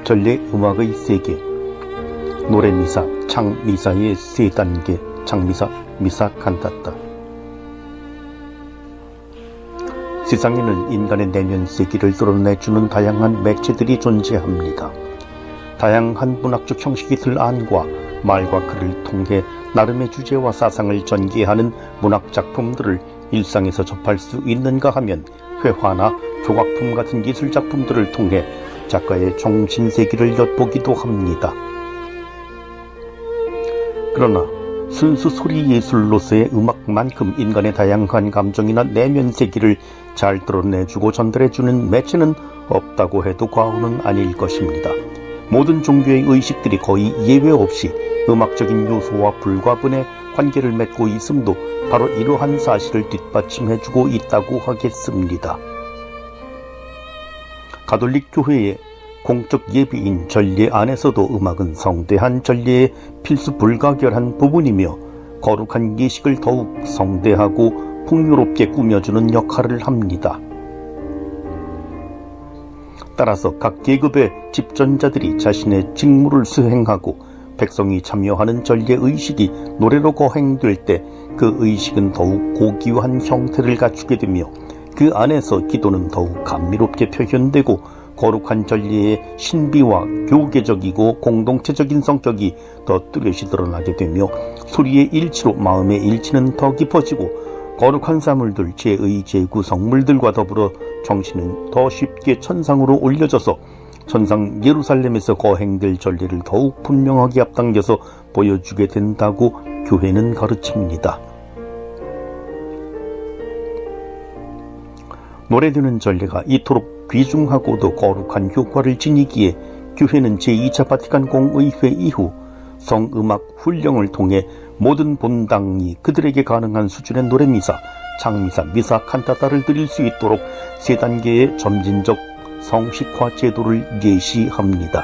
전래 음악의 세계, 노래미사, 창미사의 세 단계, 창미사, 미사 칸타타. 세상에는 인간의 내면 세계를 드러내주는 다양한 매체들이 존재합니다. 다양한 문학적 형식이 들 안과 말과 글을 통해 나름의 주제와 사상을 전개하는 문학작품들을 일상에서 접할 수 있는가 하면 회화나 조각품 같은 예술작품들을 통해 작가의 정신세계를 엿보기도 합니다. 그러나 순수 소리예술로서의 음악만큼 인간의 다양한 감정이나 내면 세계를 잘 드러내주고 전달해주는 매체는 없다고 해도 과언은 아닐 것입니다. 모든 종교의 의식들이 거의 예외 없이 음악적인 요소와 불가분의 관계를 맺고 있음도 바로 이러한 사실을 뒷받침해주고 있다고 하겠습니다. 가톨릭 교회의 공적 예배인 전례 안에서도 음악은 성대한 전례의 필수 불가결한 부분이며 거룩한 예식을 더욱 성대하고 풍요롭게 꾸며주는 역할을 합니다. 따라서 각 계급의 집전자들이 자신의 직무를 수행하고 백성이 참여하는 전례의식이 노래로 거행될 때 그 의식은 더욱 고귀한 형태를 갖추게 되며 그 안에서 기도는 더욱 감미롭게 표현되고 거룩한 전례의 신비와 교계적이고 공동체적인 성격이 더 뚜렷이 드러나게 되며 소리의 일치로 마음의 일치는 더 깊어지고 거룩한 사물들 제의 제구성물들과 더불어 정신은 더 쉽게 천상으로 올려져서 천상 예루살렘에서 거행될 전례를 더욱 분명하게 앞당겨서 보여주게 된다고 교회는 가르칩니다. 노래되는 전례가 이토록 귀중하고도 거룩한 효과를 지니기에 교회는 제2차 바티칸 공의회 이후 성음악 훈령을 통해 모든 본당이 그들에게 가능한 수준의 노래미사, 창미사, 미사, 칸타타를 드릴 수 있도록 세 단계의 점진적 성식화 제도를 예시합니다.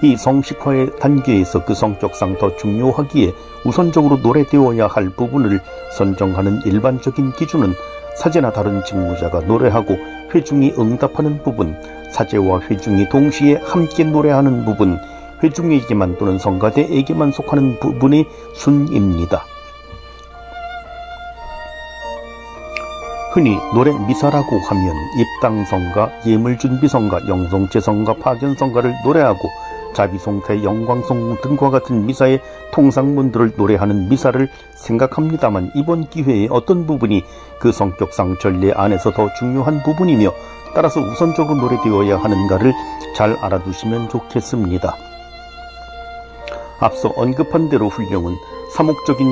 이 성식화의 단계에서 그 성격상 더 중요하기에 우선적으로 노래되어야 할 부분을 선정하는 일반적인 기준은 사제나 다른 직무자가 노래하고 회중이 응답하는 부분, 사제와 회중이 동시에 함께 노래하는 부분, 회중에게만 또는 성가대에게만 속하는 부분의 순입니다. 흔히 노래 미사라고 하면 입당성가, 예물준비성가, 영성제성가, 파견성가를 노래하고 자비송태, 영광송 등과 같은 미사의 통상문들을 노래하는 미사를 생각합니다만 이번 기회에 어떤 부분이 그 성격상 전례 안에서 더 중요한 부분이며 따라서 우선적으로 노래되어야 하는가를 잘 알아두시면 좋겠습니다. 앞서 언급한 대로 훈령은 사목적인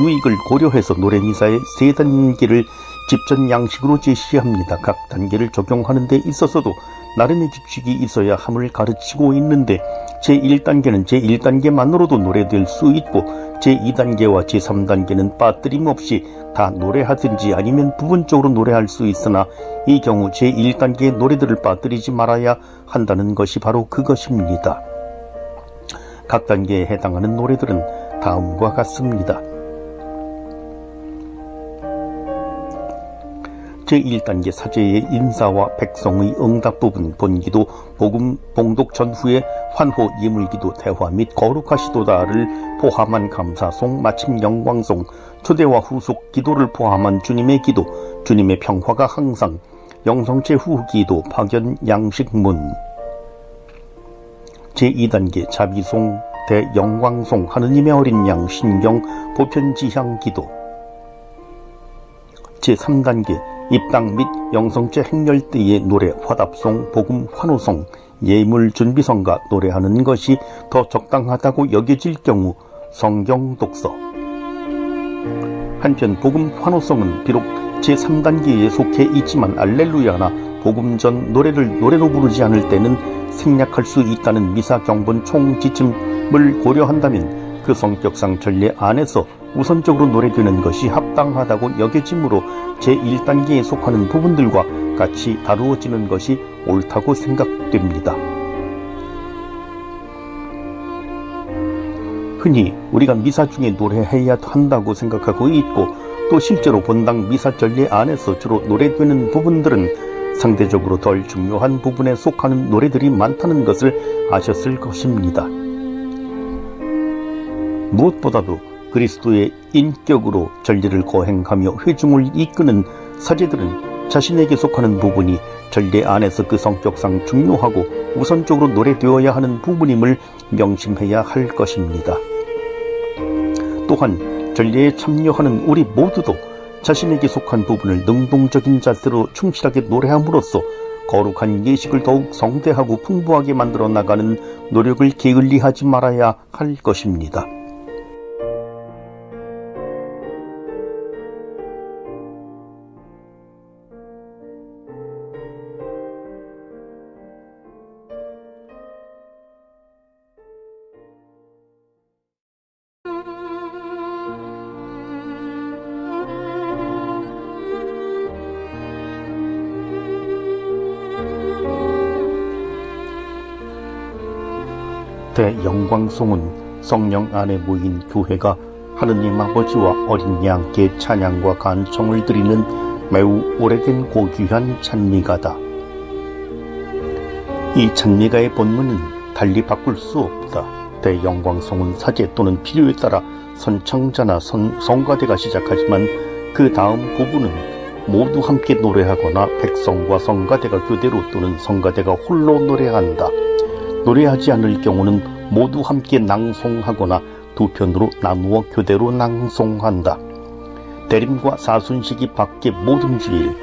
유익을 고려해서 노래미사의 세 단계를 집전 양식으로 제시합니다. 각 단계를 적용하는 데 있어서도 나름의 규칙이 있어야 함을 가르치고 있는데 제1단계는 제1단계만으로도 노래될 수 있고 제2단계와 제3단계는 빠뜨림 없이 다 노래하든지 아니면 부분적으로 노래할 수 있으나 이 경우 제1단계의 노래들을 빠뜨리지 말아야 한다는 것이 바로 그것입니다. 각 단계에 해당하는 노래들은 다음과 같습니다. 제1단계 사제의 인사와 백성의 응답 부분, 본기도, 복음, 봉독 전후의 환호, 예물기도, 대화 및 거룩하시도다를 포함한 감사송, 마침 영광송, 초대와 후속 기도를 포함한 주님의 기도, 주님의 평화가 항상, 영성체 후기도, 파견, 양식문. 제2단계 자비송, 대영광송, 하느님의 어린 양, 신경, 보편지향 기도. 제3단계 입당 및 영성제 행렬 때의 노래, 화답송, 복음, 환호송, 예물 준비성가 노래하는 것이 더 적당하다고 여겨질 경우 성경 독서. 한편 복음 환호송은 비록 제3단계에 속해 있지만 알렐루야나 복음 전 노래를 노래로 부르지 않을 때는 생략할 수 있다는 미사 경본 총 지침을 고려한다면 그 성격상 전례 안에서 우선적으로 노래되는 것이 합당하다고 여겨지므로 제1단계에 속하는 부분들과 같이 다루어지는 것이 옳다고 생각됩니다. 흔히 우리가 미사 중에 노래해야 한다고 생각하고 있고 또 실제로 본당 미사 전례 안에서 주로 노래되는 부분들은 상대적으로 덜 중요한 부분에 속하는 노래들이 많다는 것을 아셨을 것입니다. 무엇보다도 그리스도의 인격으로 전례를 거행하며 회중을 이끄는 사제들은 자신에게 속하는 부분이 전례 안에서 그 성격상 중요하고 우선적으로 노래되어야 하는 부분임을 명심해야 할 것입니다. 또한 전례에 참여하는 우리 모두도 자신에게 속한 부분을 능동적인 자세로 충실하게 노래함으로써 거룩한 예식을 더욱 성대하고 풍부하게 만들어 나가는 노력을 게을리하지 말아야 할 것입니다. 대영광송은 성령 안에 모인 교회가 하느님 아버지와 어린 양께 찬양과 간청을 드리는 매우 오래된 고귀한 찬미가다. 이 찬미가의 본문은 달리 바꿀 수 없다. 대영광송은 사제 또는 필요에 따라 선창자나 성가대가 시작하지만 그 다음 부분은 모두 함께 노래하거나 백성과 성가대가 교대로 또는 성가대가 홀로 노래한다. 노래하지 않을 경우는 모두 함께 낭송하거나 두 편으로 나누어 교대로 낭송한다. 대림과 사순시기 밖의 모든 주일,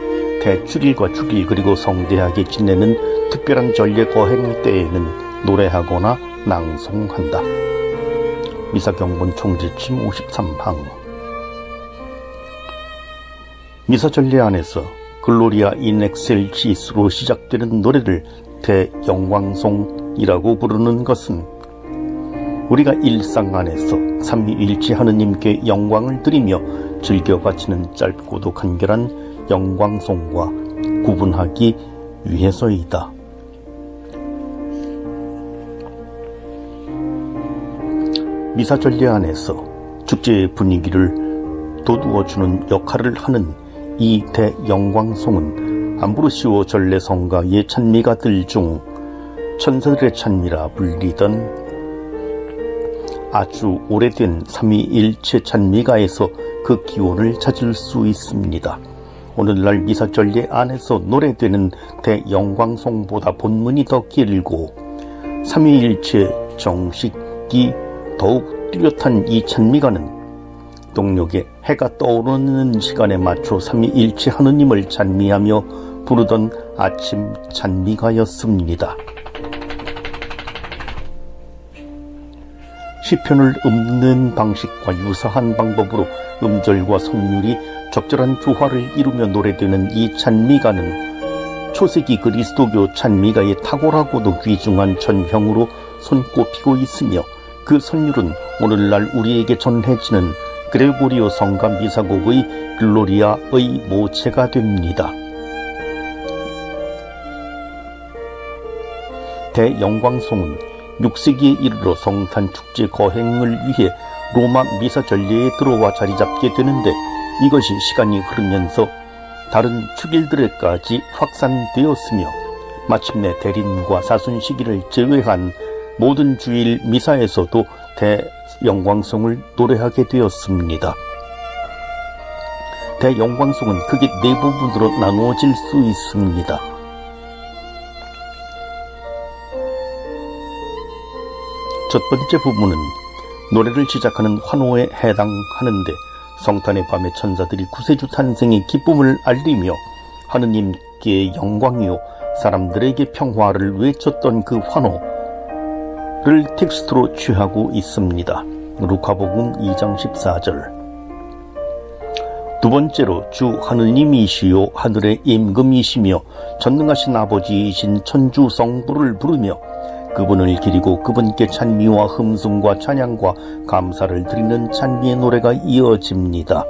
대축일과 축일 그리고 성대하게 지내는 특별한 전례 거행 때에는 노래하거나 낭송한다. 미사경본 총지침 53항. 미사전례 안에서 글로리아 인 엑셀시스로 시작되는 노래를 대영광송이라고 부르는 것은 우리가 일상 안에서 삼위일체 하느님께 영광을 드리며 즐겨 바치는 짧고도 간결한 영광송과 구분하기 위해서이다. 미사전례 안에서 축제의 분위기를 돋우어주는 역할을 하는 이 대영광송은 암브로시오 전례성가의 찬미가들 중 천사들의 찬미라 불리던 아주 오래된 삼위일체 찬미가에서 그 기원을 찾을 수 있습니다. 오늘날 미사전례 안에서 노래되는 대영광송보다 본문이 더 길고 삼위일체 정식이 더욱 뚜렷한 이 찬미가는 동력에 해가 떠오르는 시간에 맞춰 삼위일체 하느님을 찬미하며 부르던 아침 찬미가였습니다. 시편을 읊는 방식과 유사한 방법으로 음절과 성률이 적절한 조화를 이루며 노래되는 이 찬미가는 초세기 그리스도교 찬미가의 탁월하고도 귀중한 전형으로 손꼽히고 있으며 그 선율은 오늘날 우리에게 전해지는 그레고리오 성가 미사곡의 글로리아의 모체가 됩니다. 대영광송은 6세기에 이르러 성탄축제 거행을 위해 로마 미사전례에 들어와 자리잡게 되는데 이것이 시간이 흐르면서 다른 축일들에까지 확산되었으며 마침내 대림과 사순시기를 제외한 모든 주일 미사에서도 대영광송을 노래하게 되었습니다. 대영광송은 크게 네 부분으로 나누어질 수 있습니다. 첫 번째 부분은 노래를 시작하는 환호에 해당하는데 성탄의 밤에 천사들이 구세주 탄생의 기쁨을 알리며 하느님께 영광이요 사람들에게 평화를 외쳤던 그 환호를 텍스트로 취하고 있습니다. 루카복음 2장 14절. 두 번째로 주 하느님이시요 하늘의 임금이시며 전능하신 아버지이신 천주 성부를 부르며 그분을 기리고 그분께 찬미와 흠숭과 찬양과 감사를 드리는 찬미의 노래가 이어집니다.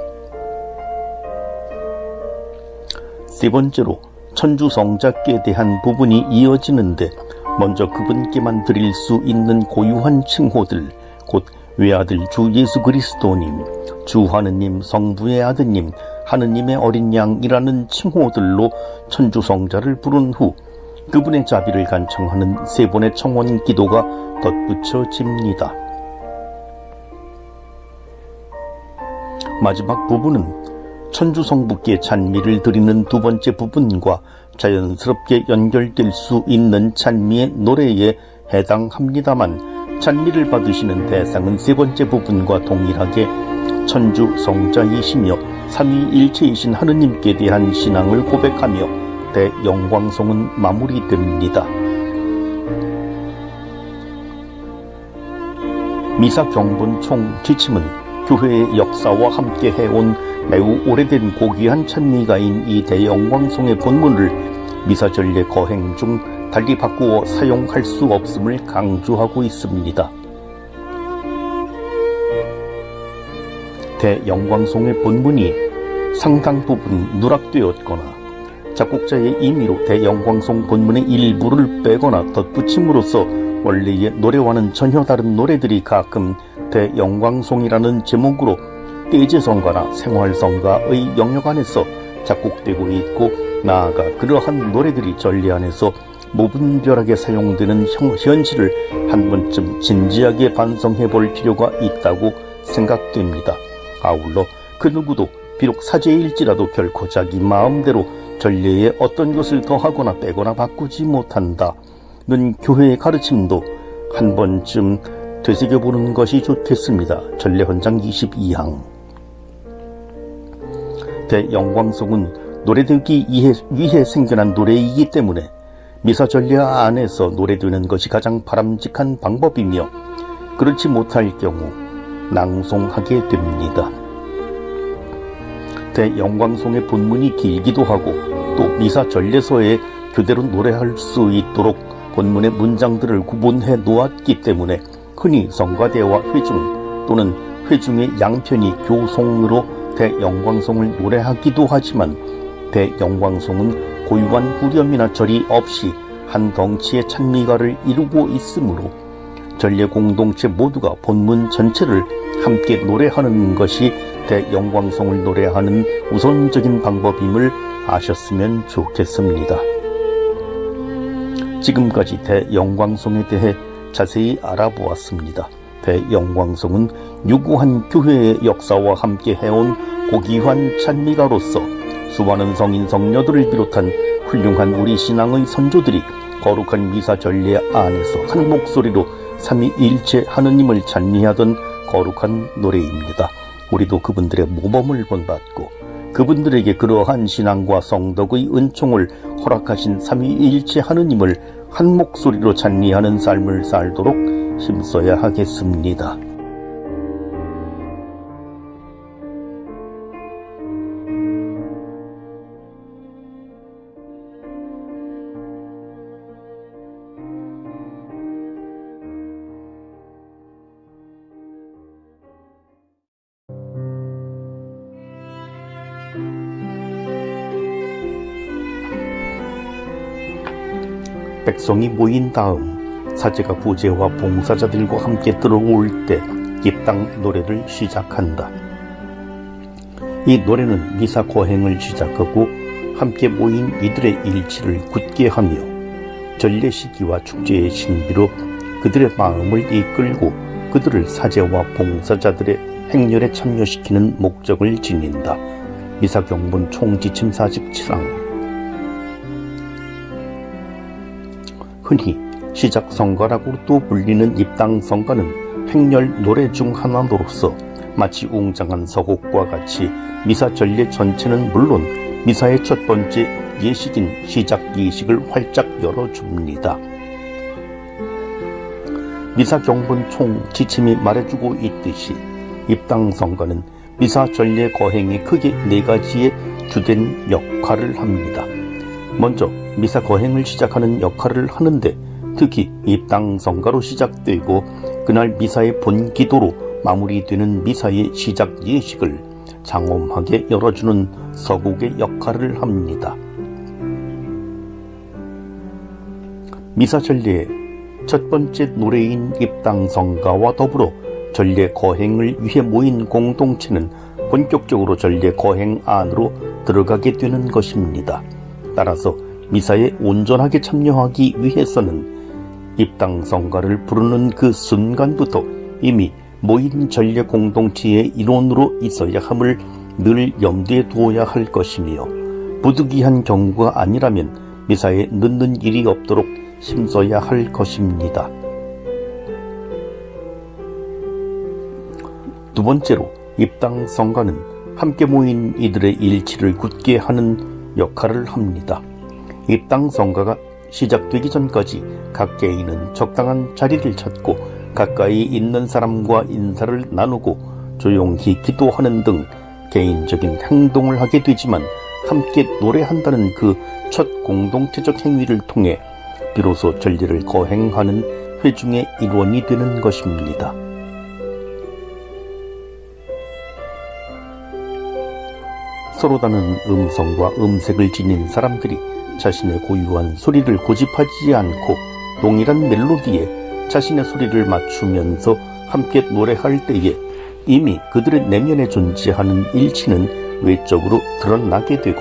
세 번째로 천주 성자께 대한 부분이 이어지는데 먼저 그분께만 드릴 수 있는 고유한 칭호들 곧 외아들 주 예수 그리스도님, 주 하느님 성부의 아드님, 하느님의 어린 양이라는 칭호들로 천주성자를 부른 후 그분의 자비를 간청하는 세 번의 청원 기도가 덧붙여집니다. 마지막 부분은 천주성부께 찬미를 드리는 두 번째 부분과 자연스럽게 연결될 수 있는 찬미의 노래에 해당합니다만 찬미를 받으시는 대상은 세 번째 부분과 동일하게 천주성자이시며 삼위일체이신 하느님께 대한 신앙을 고백하며 대영광송은 마무리됩니다. 미사 경본 총 지침은 교회의 역사와 함께 해온 매우 오래된 고귀한 찬미가인 이 대영광송의 본문을 미사 전례 거행 중 달리 바꾸어 사용할 수 없음을 강조하고 있습니다. 대영광송의 본문이 상당 부분 누락되었거나 작곡자의 임의로 대영광송 본문의 일부를 빼거나 덧붙임으로써 원래의 노래와는 전혀 다른 노래들이 가끔 대영광송이라는 제목으로 떼제성가나 생활성가의 영역 안에서 작곡되고 있고, 나아가 그러한 노래들이 전례 안에서 무분별하게 사용되는 현실을 한 번쯤 진지하게 반성해 볼 필요가 있다고 생각됩니다. 아울러 그 누구도 비록 사제일지라도 결코 자기 마음대로 전례에 어떤 것을 더하거나 빼거나 바꾸지 못한다는 교회의 가르침도 한 번쯤 되새겨보는 것이 좋겠습니다. 전례헌장 22항. 대영광송은 노래되기 위해 생겨난 노래이기 때문에 미사 전례 안에서 노래되는 것이 가장 바람직한 방법이며, 그렇지 못할 경우 낭송하게 됩니다. 대영광송의 본문이 길기도 하고 또 미사 전례서에 그대로 노래할 수 있도록 본문의 문장들을 구분해 놓았기 때문에 흔히 성가대와 회중 또는 회중의 양편이 교송으로 대영광송을 노래하기도 하지만, 대영광송은 고유한 후렴이나 절이 없이 한 덩치의 찬미가를 이루고 있으므로 전례 공동체 모두가 본문 전체를 함께 노래하는 것이 대영광송을 노래하는 우선적인 방법임을 아셨으면 좋겠습니다. 지금까지 대영광송에 대해 자세히 알아보았습니다. 대영광송은 유구한 교회의 역사와 함께 해온 고귀한 찬미가로서 수많은 성인 성녀들을 비롯한 훌륭한 우리 신앙의 선조들이 거룩한 미사 전례 안에서 한 목소리로 삼위일체 하느님을 찬미하던 거룩한 노래입니다. 우리도 그분들의 모범을 본받고 그분들에게 그러한 신앙과 성덕의 은총을 허락하신 삼위일체 하느님을 한 목소리로 찬미하는 삶을 살도록 힘써야 하겠습니다. 백성이 모인 다음 사제가 부제와 봉사자들과 함께 들어올 때 입당 노래를 시작한다. 이 노래는 미사 거행을 시작하고 함께 모인 이들의 일치를 굳게 하며 전례 시기와 축제의 신비로 그들의 마음을 이끌고 그들을 사제와 봉사자들의 행렬에 참여시키는 목적을 지닌다. 미사 경본 총지침 47항. 흔히 시작성가라고도 불리는 입당성가는 행렬 노래 중 하나로서 마치 웅장한 서곡과 같이 미사 전례 전체는 물론 미사의 첫 번째 예식인 시작 예식을 활짝 열어줍니다. 미사 경본 총 지침이 말해주고 있듯이 입당성가는 미사 전례 거행에 크게 네 가지의 주된 역할을 합니다. 먼저 미사 거행을 시작하는 역할을 하는데, 특히 입당성가로 시작되고 그날 미사의 본기도로 마무리되는 미사의 시작 예식을 장엄하게 열어주는 서곡의 역할을 합니다. 미사 전례의 첫 번째 노래인 입당성가와 더불어 전례 거행을 위해 모인 공동체는 본격적으로 전례 거행 안으로 들어가게 되는 것입니다. 따라서 미사에 온전하게 참여하기 위해서는 입당성가를 부르는 그 순간부터 이미 모인 전례 공동체의 일원으로 있어야 함을 늘 염두에 두어야 할 것이며, 부득이한 경우가 아니라면 미사에 늦는 일이 없도록 힘써야 할 것입니다. 두 번째로, 입당성가는 함께 모인 이들의 일치를 굳게 하는 역할을 합니다. 입당성가가 시작되기 전까지 각 개인은 적당한 자리를 찾고 가까이 있는 사람과 인사를 나누고 조용히 기도하는 등 개인적인 행동을 하게 되지만, 함께 노래한다는 그 첫 공동체적 행위를 통해 비로소 전례를 거행하는 회중의 일원이 되는 것입니다. 서로 다른 음성과 음색을 지닌 사람들이 자신의 고유한 소리를 고집하지 않고 동일한 멜로디에 자신의 소리를 맞추면서 함께 노래할 때에 이미 그들의 내면에 존재하는 일치는 외적으로 드러나게 되고,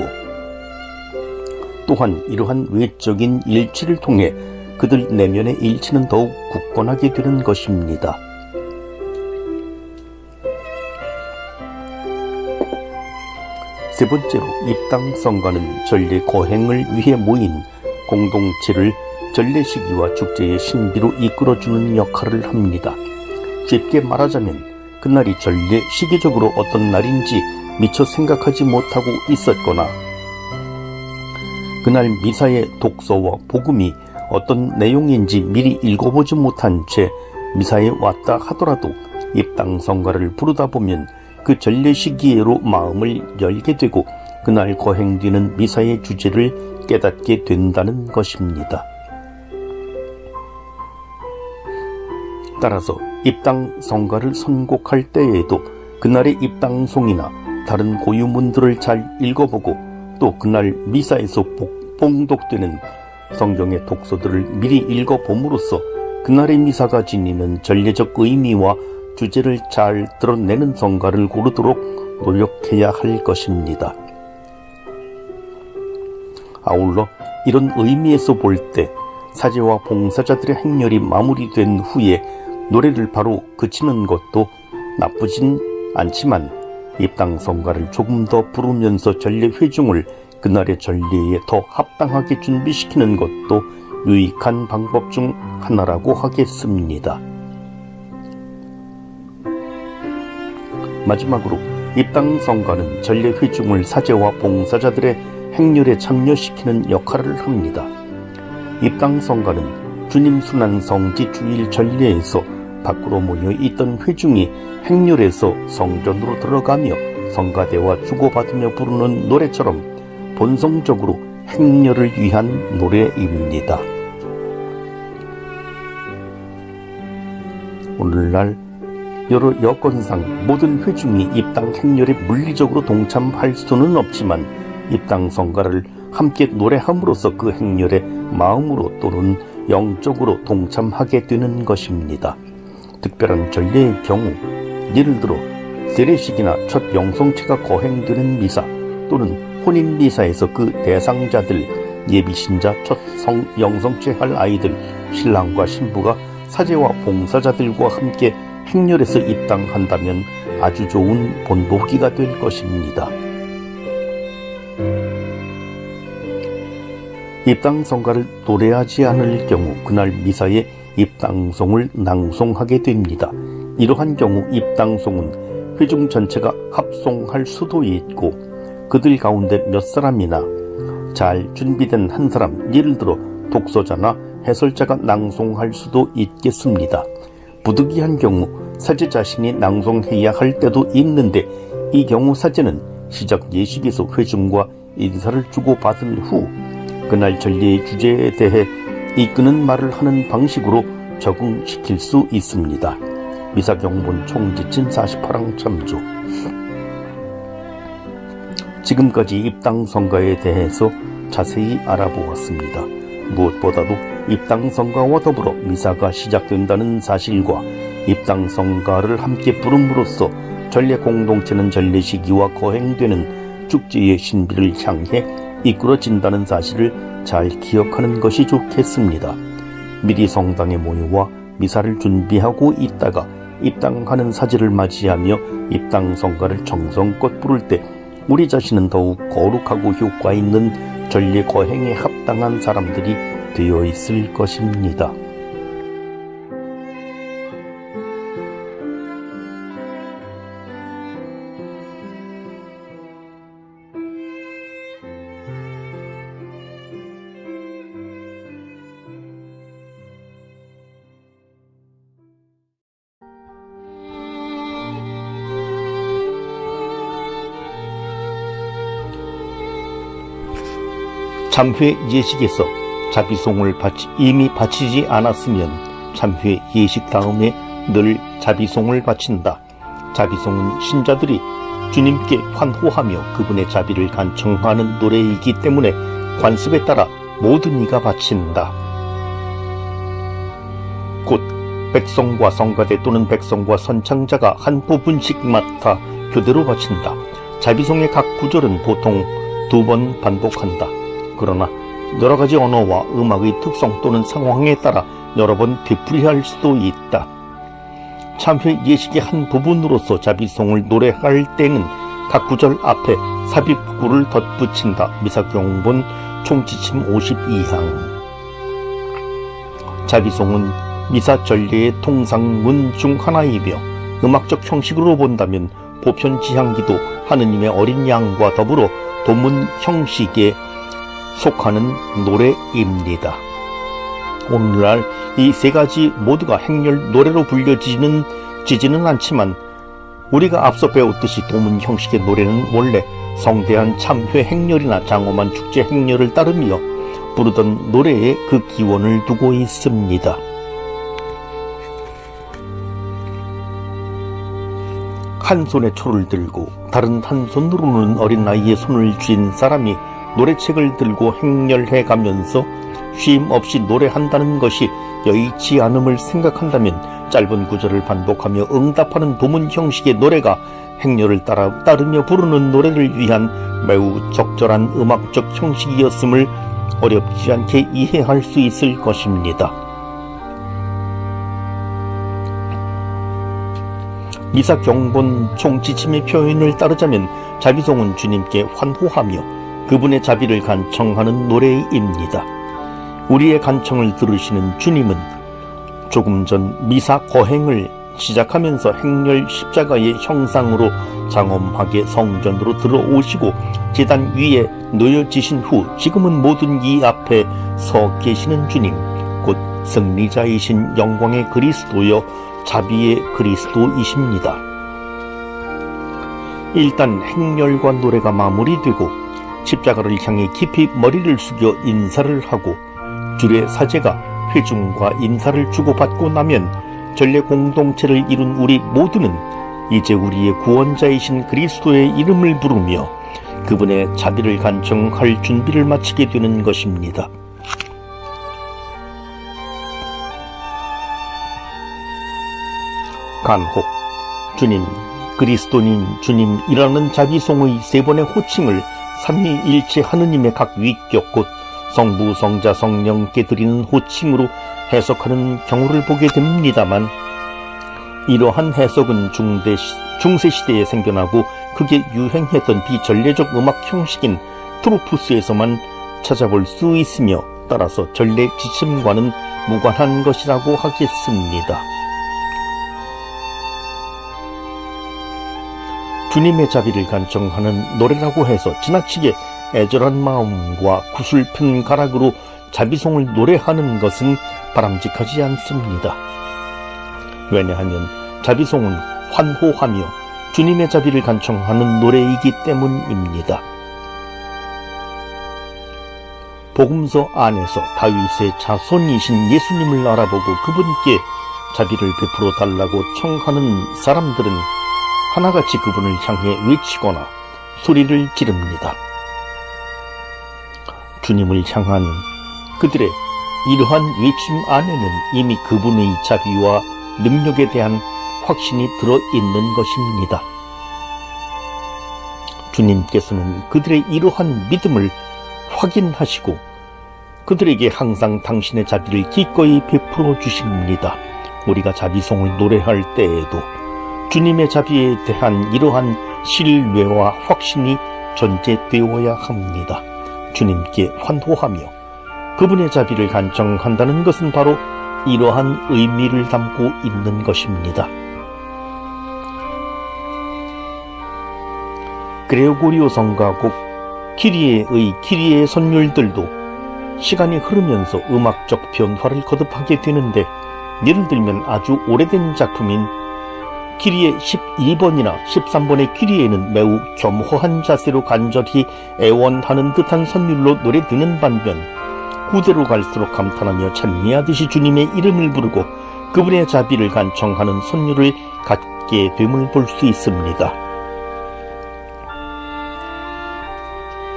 또한 이러한 외적인 일치를 통해 그들 내면의 일치는 더욱 굳건하게 되는 것입니다. 세 번째로, 입당성가는 전례 거행을 위해 모인 공동체를 전례 시기와 축제의 신비로 이끌어주는 역할을 합니다. 쉽게 말하자면 그날이 전례 시기적으로 어떤 날인지 미처 생각하지 못하고 있었거나, 그날 미사의 독서와 복음이 어떤 내용인지 미리 읽어보지 못한 채 미사에 왔다 하더라도 입당성가를 부르다 보면 그 전례 시기로 마음을 열게 되고 그날 거행되는 미사의 주제를 깨닫게 된다는 것입니다. 따라서 입당성가를 선곡할 때에도 그날의 입당송이나 다른 고유문들을 잘 읽어보고, 또 그날 미사에서 봉독되는 성경의 독서들을 미리 읽어봄으로써 그날의 미사가 지니는 전례적 의미와 주제를 잘 드러내는 성가를 고르도록 노력해야 할 것입니다. 아울러 이런 의미에서 볼 때 사제와 봉사자들의 행렬이 마무리된 후에 노래를 바로 그치는 것도 나쁘진 않지만, 입당성가를 조금 더 부르면서 전례 회중을 그날의 전례에 더 합당하게 준비시키는 것도 유익한 방법 중 하나라고 하겠습니다. 마지막으로, 입당성가는 전례 회중을 사제와 봉사자들의 행렬에 참여시키는 역할을 합니다. 입당성가는 주님 순환 성지 주일 전례에서 밖으로 모여 있던 회중이 행렬에서 성전으로 들어가며 성가대와 주고받으며 부르는 노래처럼 본성적으로 행렬을 위한 노래입니다. 오늘날 여러 여건상 모든 회중이 입당 행렬에 물리적으로 동참할 수는 없지만, 입당성가를 함께 노래함으로써 그 행렬에 마음으로 또는 영적으로 동참하게 되는 것입니다. 특별한 전례의 경우, 예를 들어 세례식이나 첫 영성체가 거행되는 미사 또는 혼인미사에서 그 대상자들, 예비신자 첫 영성체 할 아이들, 신랑과 신부가 사제와 봉사자들과 함께 행렬에서 입당한다면 아주 좋은 본보기가 될 것입니다. 입당성가를 노래하지 않을 경우 그날 미사에 입당송을 낭송하게 됩니다. 이러한 경우 입당송은 회중 전체가 합송할 수도 있고, 그들 가운데 몇 사람이나 잘 준비된 한 사람, 예를 들어 독서자나 해설자가 낭송할 수도 있겠습니다. 부득이한 경우 사제 자신이 낭송해야 할 때도 있는데, 이 경우 사제는 시작 예식에서 회중과 인사를 주고받은 후 그날 전례의 주제에 대해 이끄는 말을 하는 방식으로 적응시킬 수 있습니다. 미사경본 총지친 48항 참조. 지금까지 입당성가에 대해서 자세히 알아보았습니다. 무엇보다도 입당성가와 더불어 미사가 시작된다는 사실과 입당성가를 함께 부름으로써 전래 공동체는 전래 시기와 거행되는 축제의 신비를 향해 이끌어진다는 사실을 잘 기억하는 것이 좋겠습니다. 미리 성당에 모여와 미사를 준비하고 있다가 입당하는 사제를 맞이하며 입당 성가를 정성껏 부를 때 우리 자신은 더욱 거룩하고 효과 있는 전례 거행에 합당한 사람들이 되어 있을 것입니다. 참회 예식에서 자비송을 이미 바치지 않았으면 참회 예식 다음에 늘 자비송을 바친다. 자비송은 신자들이 주님께 환호하며 그분의 자비를 간청하는 노래이기 때문에 관습에 따라 모든 이가 바친다. 곧 백성과 성가대 또는 백성과 선창자가 한 부분씩 맡아 교대로 바친다. 자비송의 각 구절은 보통 2번 반복한다. 그러나 여러가지 언어와 음악의 특성 또는 상황에 따라 여러 번 되풀이할 수도 있다. 참회 예식의 한 부분으로서 자비송을 노래할 때는 각 구절 앞에 삽입구를 덧붙인다. 미사경본 총지침 52항. 자비송은 미사 전례의 통상문 중 하나이며 음악적 형식으로 본다면 보편지향기도 하느님의 어린 양과 더불어 도문 형식에 속하는 노래입니다. 오늘날 이 세 가지 모두가 행렬 노래로 불려지지는 않지만 우리가 앞서 배웠듯이 도문 형식의 노래는 원래 성대한 참회 행렬이나 장엄한 축제 행렬을 따르며 부르던 노래에 그 기원을 두고 있습니다. 한 손에 초를 들고 다른 한 손으로는 어린 나이에 손을 쥔 사람이 노래책을 들고 행렬해 가면서 쉼 없이 노래한다는 것이 여의치 않음을 생각한다면 짧은 구절을 반복하며 응답하는 도문 형식의 노래가 행렬을 따르며 부르는 노래를 위한 매우 적절한 음악적 형식이었음을 어렵지 않게 이해할 수 있을 것입니다. 미사 경본 총지침의 표현을 따르자면 자비송은 주님께 환호하며 그분의 자비를 간청하는 노래입니다. 우리의 간청을 들으시는 주님은 조금 전 미사 거행을 시작하면서 행렬 십자가의 형상으로 장엄하게 성전으로 들어오시고 제단 위에 놓여지신 후 지금은 모든 이 앞에 서 계시는 주님, 곧 승리자이신 영광의 그리스도여 자비의 그리스도이십니다. 일단 행렬과 노래가 마무리되고 십자가를 향해 깊이 머리를 숙여 인사를 하고 주례 사제가 회중과 인사를 주고받고 나면 전례 공동체를 이룬 우리 모두는 이제 우리의 구원자이신 그리스도의 이름을 부르며 그분의 자비를 간청할 준비를 마치게 되는 것입니다. 간혹 주님, 그리스도님, 주님이라는 자비송의 3번의 호칭을 삼위일체 하느님의 각 위격 곧 성부, 성자, 성령께 드리는 호칭으로 해석하는 경우를 보게 됩니다만 이러한 해석은 중세시대에 생겨나고 크게 유행했던 비전례적 음악 형식인 트로푸스에서만 찾아볼 수 있으며 따라서 전례 지침과는 무관한 것이라고 하겠습니다. 주님의 자비를 간청하는 노래라고 해서 지나치게 애절한 마음과 구슬픈 가락으로 자비송을 노래하는 것은 바람직하지 않습니다. 왜냐하면 자비송은 환호하며 주님의 자비를 간청하는 노래이기 때문입니다. 복음서 안에서 다윗의 자손이신 예수님을 알아보고 그분께 자비를 베풀어 달라고 청하는 사람들은 하나같이 그분을 향해 외치거나 소리를 지릅니다. 주님을 향한 그들의 이러한 외침 안에는 이미 그분의 자비와 능력에 대한 확신이 들어있는 것입니다. 주님께서는 그들의 이러한 믿음을 확인하시고 그들에게 항상 당신의 자비를 기꺼이 베풀어 주십니다. 우리가 자비송을 노래할 때에도 주님의 자비에 대한 이러한 신뢰와 확신이 전제되어야 합니다. 주님께 환호하며 그분의 자비를 간청한다는 것은 바로 이러한 의미를 담고 있는 것입니다. 그레고리오 성가곡 키리에의 키리에 선율들도 시간이 흐르면서 음악적 변화를 거듭하게 되는데, 예를 들면 아주 오래된 작품인 키리에 12번이나 13번의 키리에는 매우 겸허한 자세로 간절히 애원하는 듯한 선율로 노래 드는 반면, 후대로 갈수록 감탄하며 찬미하듯이 주님의 이름을 부르고 그분의 자비를 간청하는 선율을 갖게 됨을 볼 수 있습니다.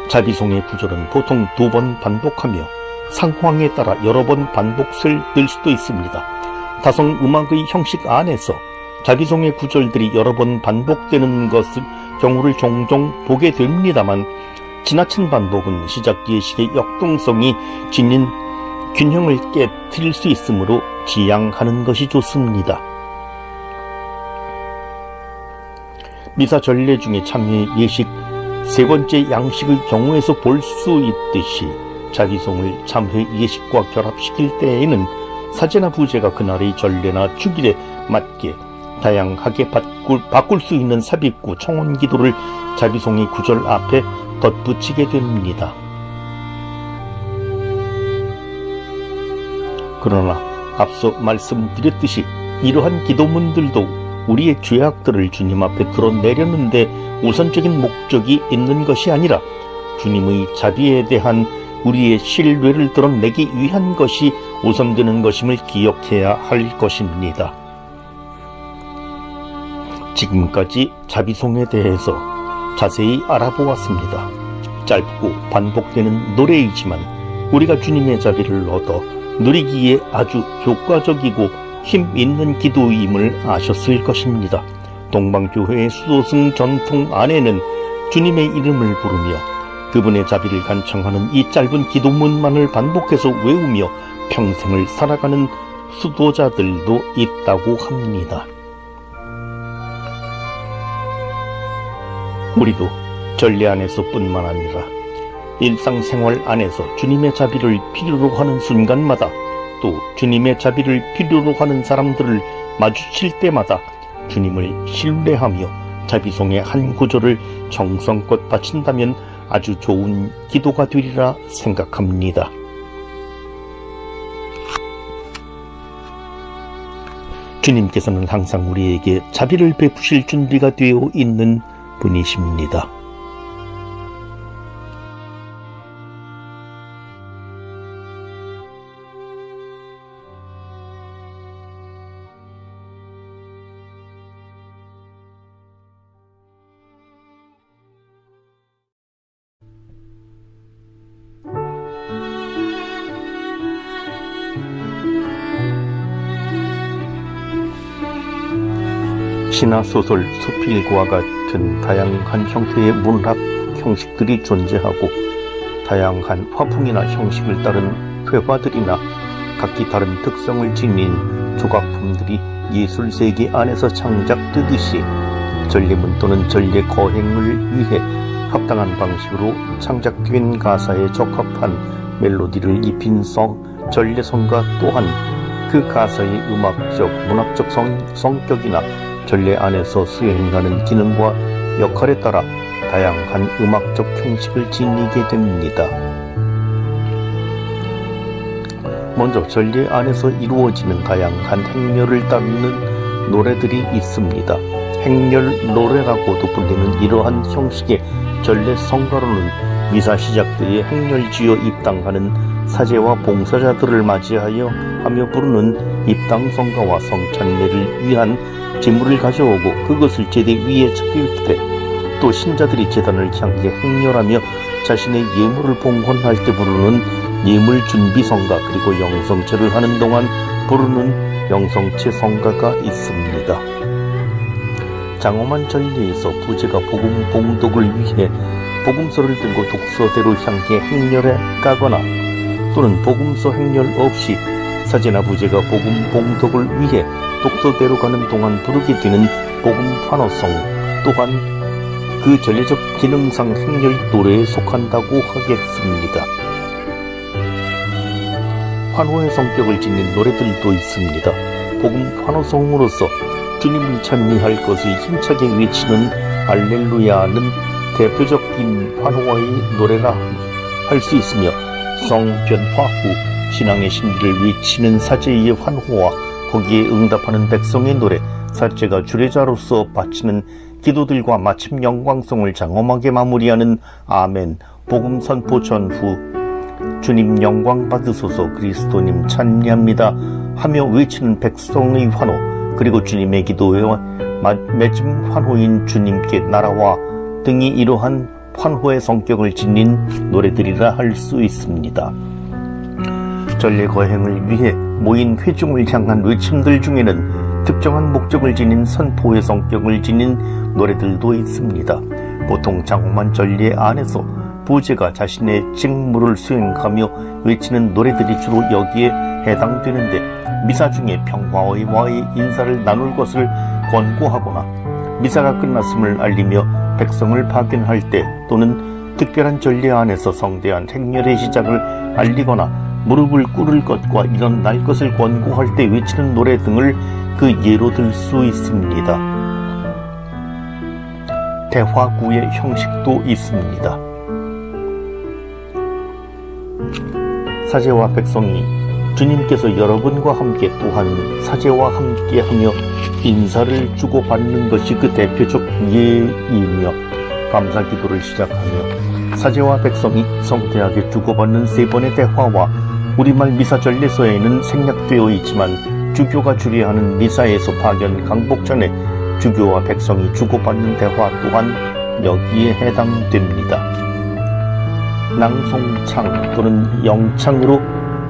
자비송의 구절은 보통 2번 반복하며 상황에 따라 여러 번 반복을 늘 수도 있습니다. 다성 음악의 형식 안에서 자비송의 구절들이 여러 번 반복되는 경우를 종종 보게 됩니다만, 지나친 반복은 시작 예식의 역동성이 지닌 균형을 깨뜨릴 수 있으므로 지양하는 것이 좋습니다. 미사 전례 중에 참회 예식 3번째 양식의 경우에서 볼 수 있듯이 자비송을 참회 예식과 결합시킬 때에는 사제나 부제가 그날의 전례나 주길에 맞게 다양하게 바꿀 수 있는 삽입구 청혼 기도를 자비송의 구절 앞에 덧붙이게 됩니다. 그러나 앞서 말씀드렸듯이 이러한 기도문들도 우리의 죄악들을 주님 앞에 드러내려는데 우선적인 목적이 있는 것이 아니라 주님의 자비에 대한 우리의 신뢰를 드러내기 위한 것이 우선되는 것임을 기억해야 할 것입니다. 지금까지 자비송에 대해서 자세히 알아보았습니다. 짧고 반복되는 노래이지만 우리가 주님의 자비를 얻어 누리기에 아주 효과적이고 힘 있는 기도임을 아셨을 것입니다. 동방교회의 수도승 전통 안에는 주님의 이름을 부르며 그분의 자비를 간청하는 이 짧은 기도문만을 반복해서 외우며 평생을 살아가는 수도자들도 있다고 합니다. 우리도 전례 안에서 뿐만 아니라 일상생활 안에서 주님의 자비를 필요로 하는 순간마다, 또 주님의 자비를 필요로 하는 사람들을 마주칠 때마다 주님을 신뢰하며 자비송의 한 구절을 정성껏 바친다면 아주 좋은 기도가 되리라 생각합니다. 주님께서는 항상 우리에게 자비를 베푸실 준비가 되어 있는 분이십니다. 신화소설 수필과 같은 다양한 형태의 문학 형식들이 존재하고, 다양한 화풍이나 형식을 따른 회화들이나 각기 다른 특성을 지닌 조각품들이 예술세계 안에서 창작되듯이 전례문 또는 전례 거행을 위해 합당한 방식으로 창작된 가사에 적합한 멜로디를 입힌 전례성가 또한 그 가사의 음악적, 문학적 성격이나 전례 안에서 수행하는 기능과 역할에 따라 다양한 음악적 형식을 지니게 됩니다. 먼저 전례 안에서 이루어지는 다양한 행렬을 따르는 노래들이 있습니다. 행렬 노래라고도 불리는 이러한 형식의 전례 성가로는 미사 시작 때에 행렬지어 입당하는 사제와 봉사자들을 맞이하여 하며 부르는 입당성가와 성찬례를 위한 제물을 가져오고 그것을 제대 위에 차릴 때, 또 신자들이 제단을 향해 행렬하며 자신의 예물을 봉헌할 때 부르는 예물 준비 성가, 그리고 영성체를 하는 동안 부르는 영성체 성가가 있습니다. 장엄한 전리에서 부제가 복음 봉독을 위해 복음서를 들고 독서대로 향해 행렬에 가거나 또는 복음서 행렬 없이 사제나 부제가 복음 봉독을 위해 독서대로 가는 동안 부르게 되는 복음 환호성 또한 그 전례적 기능상 행렬 노래에 속한다고 하겠습니다. 환호의 성격을 지닌 노래들도 있습니다. 복음 환호성으로서 주님을 찬미할 것을 힘차게 외치는 알렐루야는 대표적인 환호의 노래라 할 수 있으며 성변화 후 신앙의 진리를 외치는 사제의 환호와 거기에 응답하는 백성의 노래, 사제가 주례자로서 바치는 기도들과 마침 영광성을 장엄하게 마무리하는 아멘 복음 선포 전후 주님 영광 받으소서 그리스도님 찬미합니다 하며 외치는 백성의 환호, 그리고 주님의 기도에 맺은 환호인 주님께 나라와 등이 이러한 환호의 성격을 지닌 노래들이라 할 수 있습니다. 전례 거행을 위해 모인 회중을 향한 외침들 중에는 특정한 목적을 지닌 선포의 성격을 지닌 노래들도 있습니다. 보통 장엄한 전례 안에서 부제가 자신의 직무를 수행하며 외치는 노래들이 주로 여기에 해당되는데, 미사 중에 평화와의 인사를 나눌 것을 권고하거나 미사가 끝났음을 알리며 백성을 파견할 때, 또는 특별한 전례 안에서 성대한 행렬의 시작을 알리거나 무릎을 꿇을 것과 일어날 것을 권고할 때 외치는 노래 등을 그 예로 들 수 있습니다. 대화구의 형식도 있습니다. 사제와 백성이 주님께서 여러분과 함께 또한 사제와 함께하며 인사를 주고받는 것이 그 대표적 예이며, 감사기도를 시작하며 사제와 백성이 성대하게 주고받는 세 번의 대화와 우리말 미사 전례서에는 생략되어 있지만 주교가 주례하는 미사에서 파견 강복 전에 주교와 백성이 주고받는 대화 또한 여기에 해당됩니다. 낭송창 또는 영창으로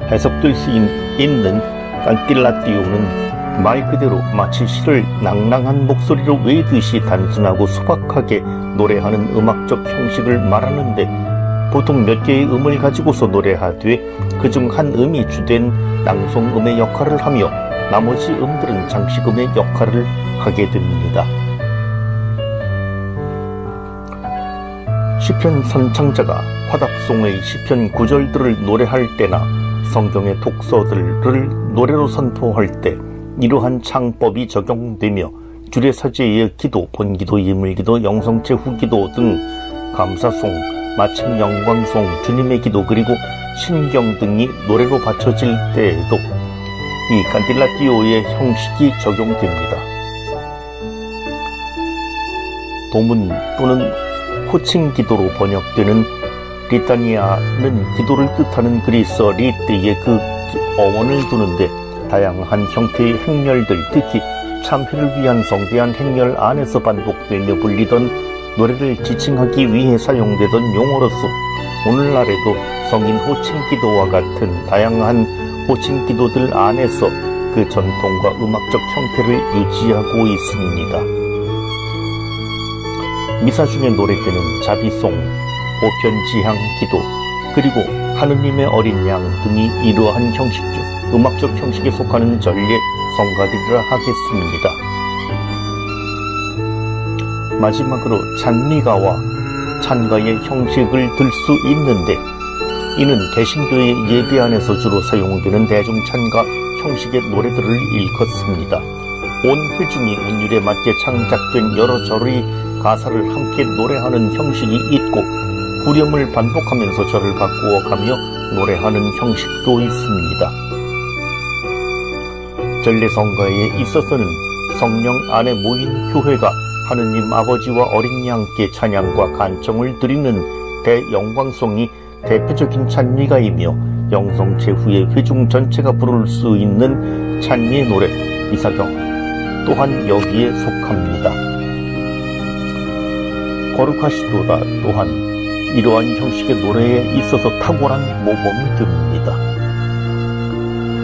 해석될 수 있는 깐틸라띠오는 말 그대로 마치 시를 낭랑한 목소리로 외듯이 단순하고 소박하게 노래하는 음악적 형식을 말하는데, 보통 몇 개의 음을 가지고서 노래하되 그중 한 음이 주된 낭송음의 역할을 하며 나머지 음들은 장식음의 역할을 하게 됩니다. 시편 선창자가 화답송의 시편 구절들을 노래할 때나 성경의 독서들을 노래로 선포할 때 이러한 창법이 적용되며, 주례사제의 기도, 본기도, 예물기도, 영성체 후기도 등 감사송, 마침 영광송, 주님의 기도, 그리고 신경 등이 노래로 바쳐질 때에도 이 깐딜라띠오의 형식이 적용됩니다. 도문 또는 호칭 기도로 번역되는 리타니아는 기도를 뜻하는 그리스어 리트의 그 어원을 두는데, 다양한 형태의 행렬들, 특히 참회를 위한 성대한 행렬 안에서 반복되며 불리던 노래를 지칭하기 위해 사용되던 용어로서 오늘날에도 성인 호칭 기도와 같은 다양한 호칭 기도들 안에서 그 전통과 음악적 형태를 유지하고 있습니다. 미사 중에 노래되는 자비송, 보편지향 기도, 그리고 하느님의 어린 양 등이 이러한 형식 중 음악적 형식에 속하는 전례 성가들이라 하겠습니다. 마지막으로 찬미가와 찬가의 형식을 들 수 있는데, 이는 개신교의 예배 안에서 주로 사용되는 대중찬가 형식의 노래들을 일컫습니다. 온 회중이 운율에 맞게 창작된 여러 절의 가사를 함께 노래하는 형식이 있고, 후렴을 반복하면서 절을 바꾸어 가며 노래하는 형식도 있습니다. 전례성가에 있어서는 성령 안에 모인 교회가 하느님 아버지와 어린 양께 찬양과 간청을 드리는 대영광송이 대표적인 찬미가이며, 영성체 후에 회중 전체가 부를 수 있는 찬미의 노래, 미사경 또한 여기에 속합니다. 거룩하시도다 또한 이러한 형식의 노래에 있어서 탁월한 모범이 됩니다.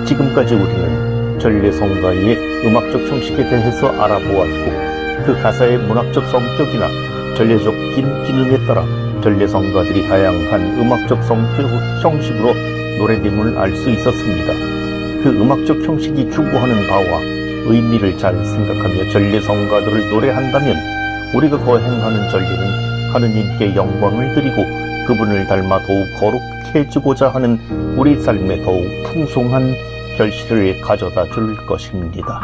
지금까지 우리는 전례성가의 음악적 형식에 대해서 알아보았고, 그 가사의 문학적 성격이나 전례적 기능에 따라 전례 성가들이 다양한 음악적 성격 형식으로 노래됨을 알 수 있었습니다. 그 음악적 형식이 추구하는 바와 의미를 잘 생각하며 전례 성가들을 노래한다면 우리가 거행하는 전례는 하느님께 영광을 드리고 그분을 닮아 더욱 거룩해지고자 하는 우리 삶에 더욱 풍성한 결실을 가져다 줄 것입니다.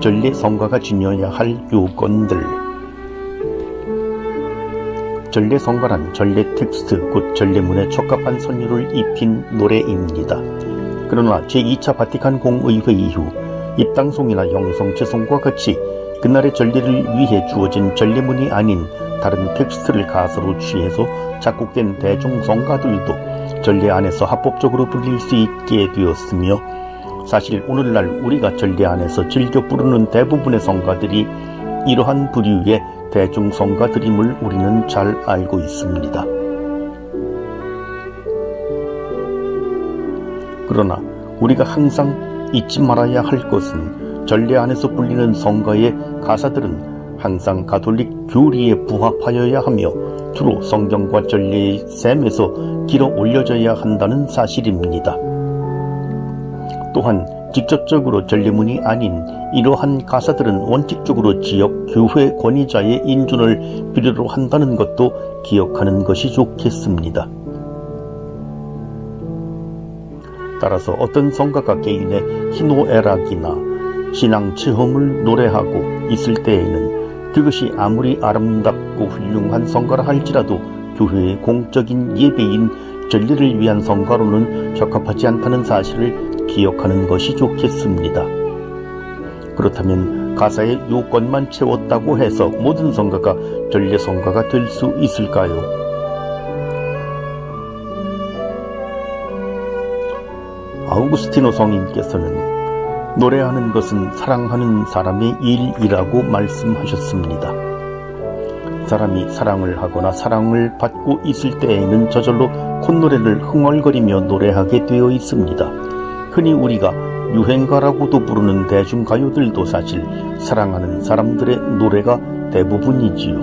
전례 성가가 지녀야 할 요건들. 전례 성가란 전례 텍스트 곧 전례문에 적합한 선율을 입힌 노래입니다. 그러나 제2차 바티칸 공의회 이후 입당송이나 영성체송과 같이 그날의 전례를 위해 주어진 전례문이 아닌 다른 텍스트를 가사로 취해서 작곡된 대중성가들도 전례 안에서 합법적으로 불릴 수 있게 되었으며, 사실 오늘날 우리가 전례 안에서 즐겨 부르는 대부분의 성가들이 이러한 부류의 대중성가들임을 우리는 잘 알고 있습니다. 그러나 우리가 항상 잊지 말아야 할 것은 전례 안에서 불리는 성가의 가사들은 항상 가톨릭 교리에 부합하여야 하며 주로 성경과 전례의 셈에서 길어 올려져야 한다는 사실입니다. 또한 직접적으로 전례문이 아닌 이러한 가사들은 원칙적으로 지역 교회 권위자의 인준을 필요로 한다는 것도 기억하는 것이 좋겠습니다. 따라서 어떤 성가가 개인의 희노애락이나 신앙 체험을 노래하고 있을 때에는 그것이 아무리 아름답고 훌륭한 성가라 할지라도 교회의 공적인 예배인 전례를 위한 성가로는 적합하지 않다는 사실을 기억하는 것이 좋겠습니다. 그렇다면 가사의 요건만 채웠다고 해서 모든 성가가 전례 성가가 될 수 있을까요? 아우구스티노 성인께서는 노래하는 것은 사랑하는 사람의 일이라고 말씀하셨습니다. 사람이 사랑을 하거나 사랑을 받고 있을 때에는 저절로 콧노래를 흥얼거리며 노래하게 되어 있습니다. 흔히 우리가 유행가라고도 부르는 대중가요들도 사실 사랑하는 사람들의 노래가 대부분이지요.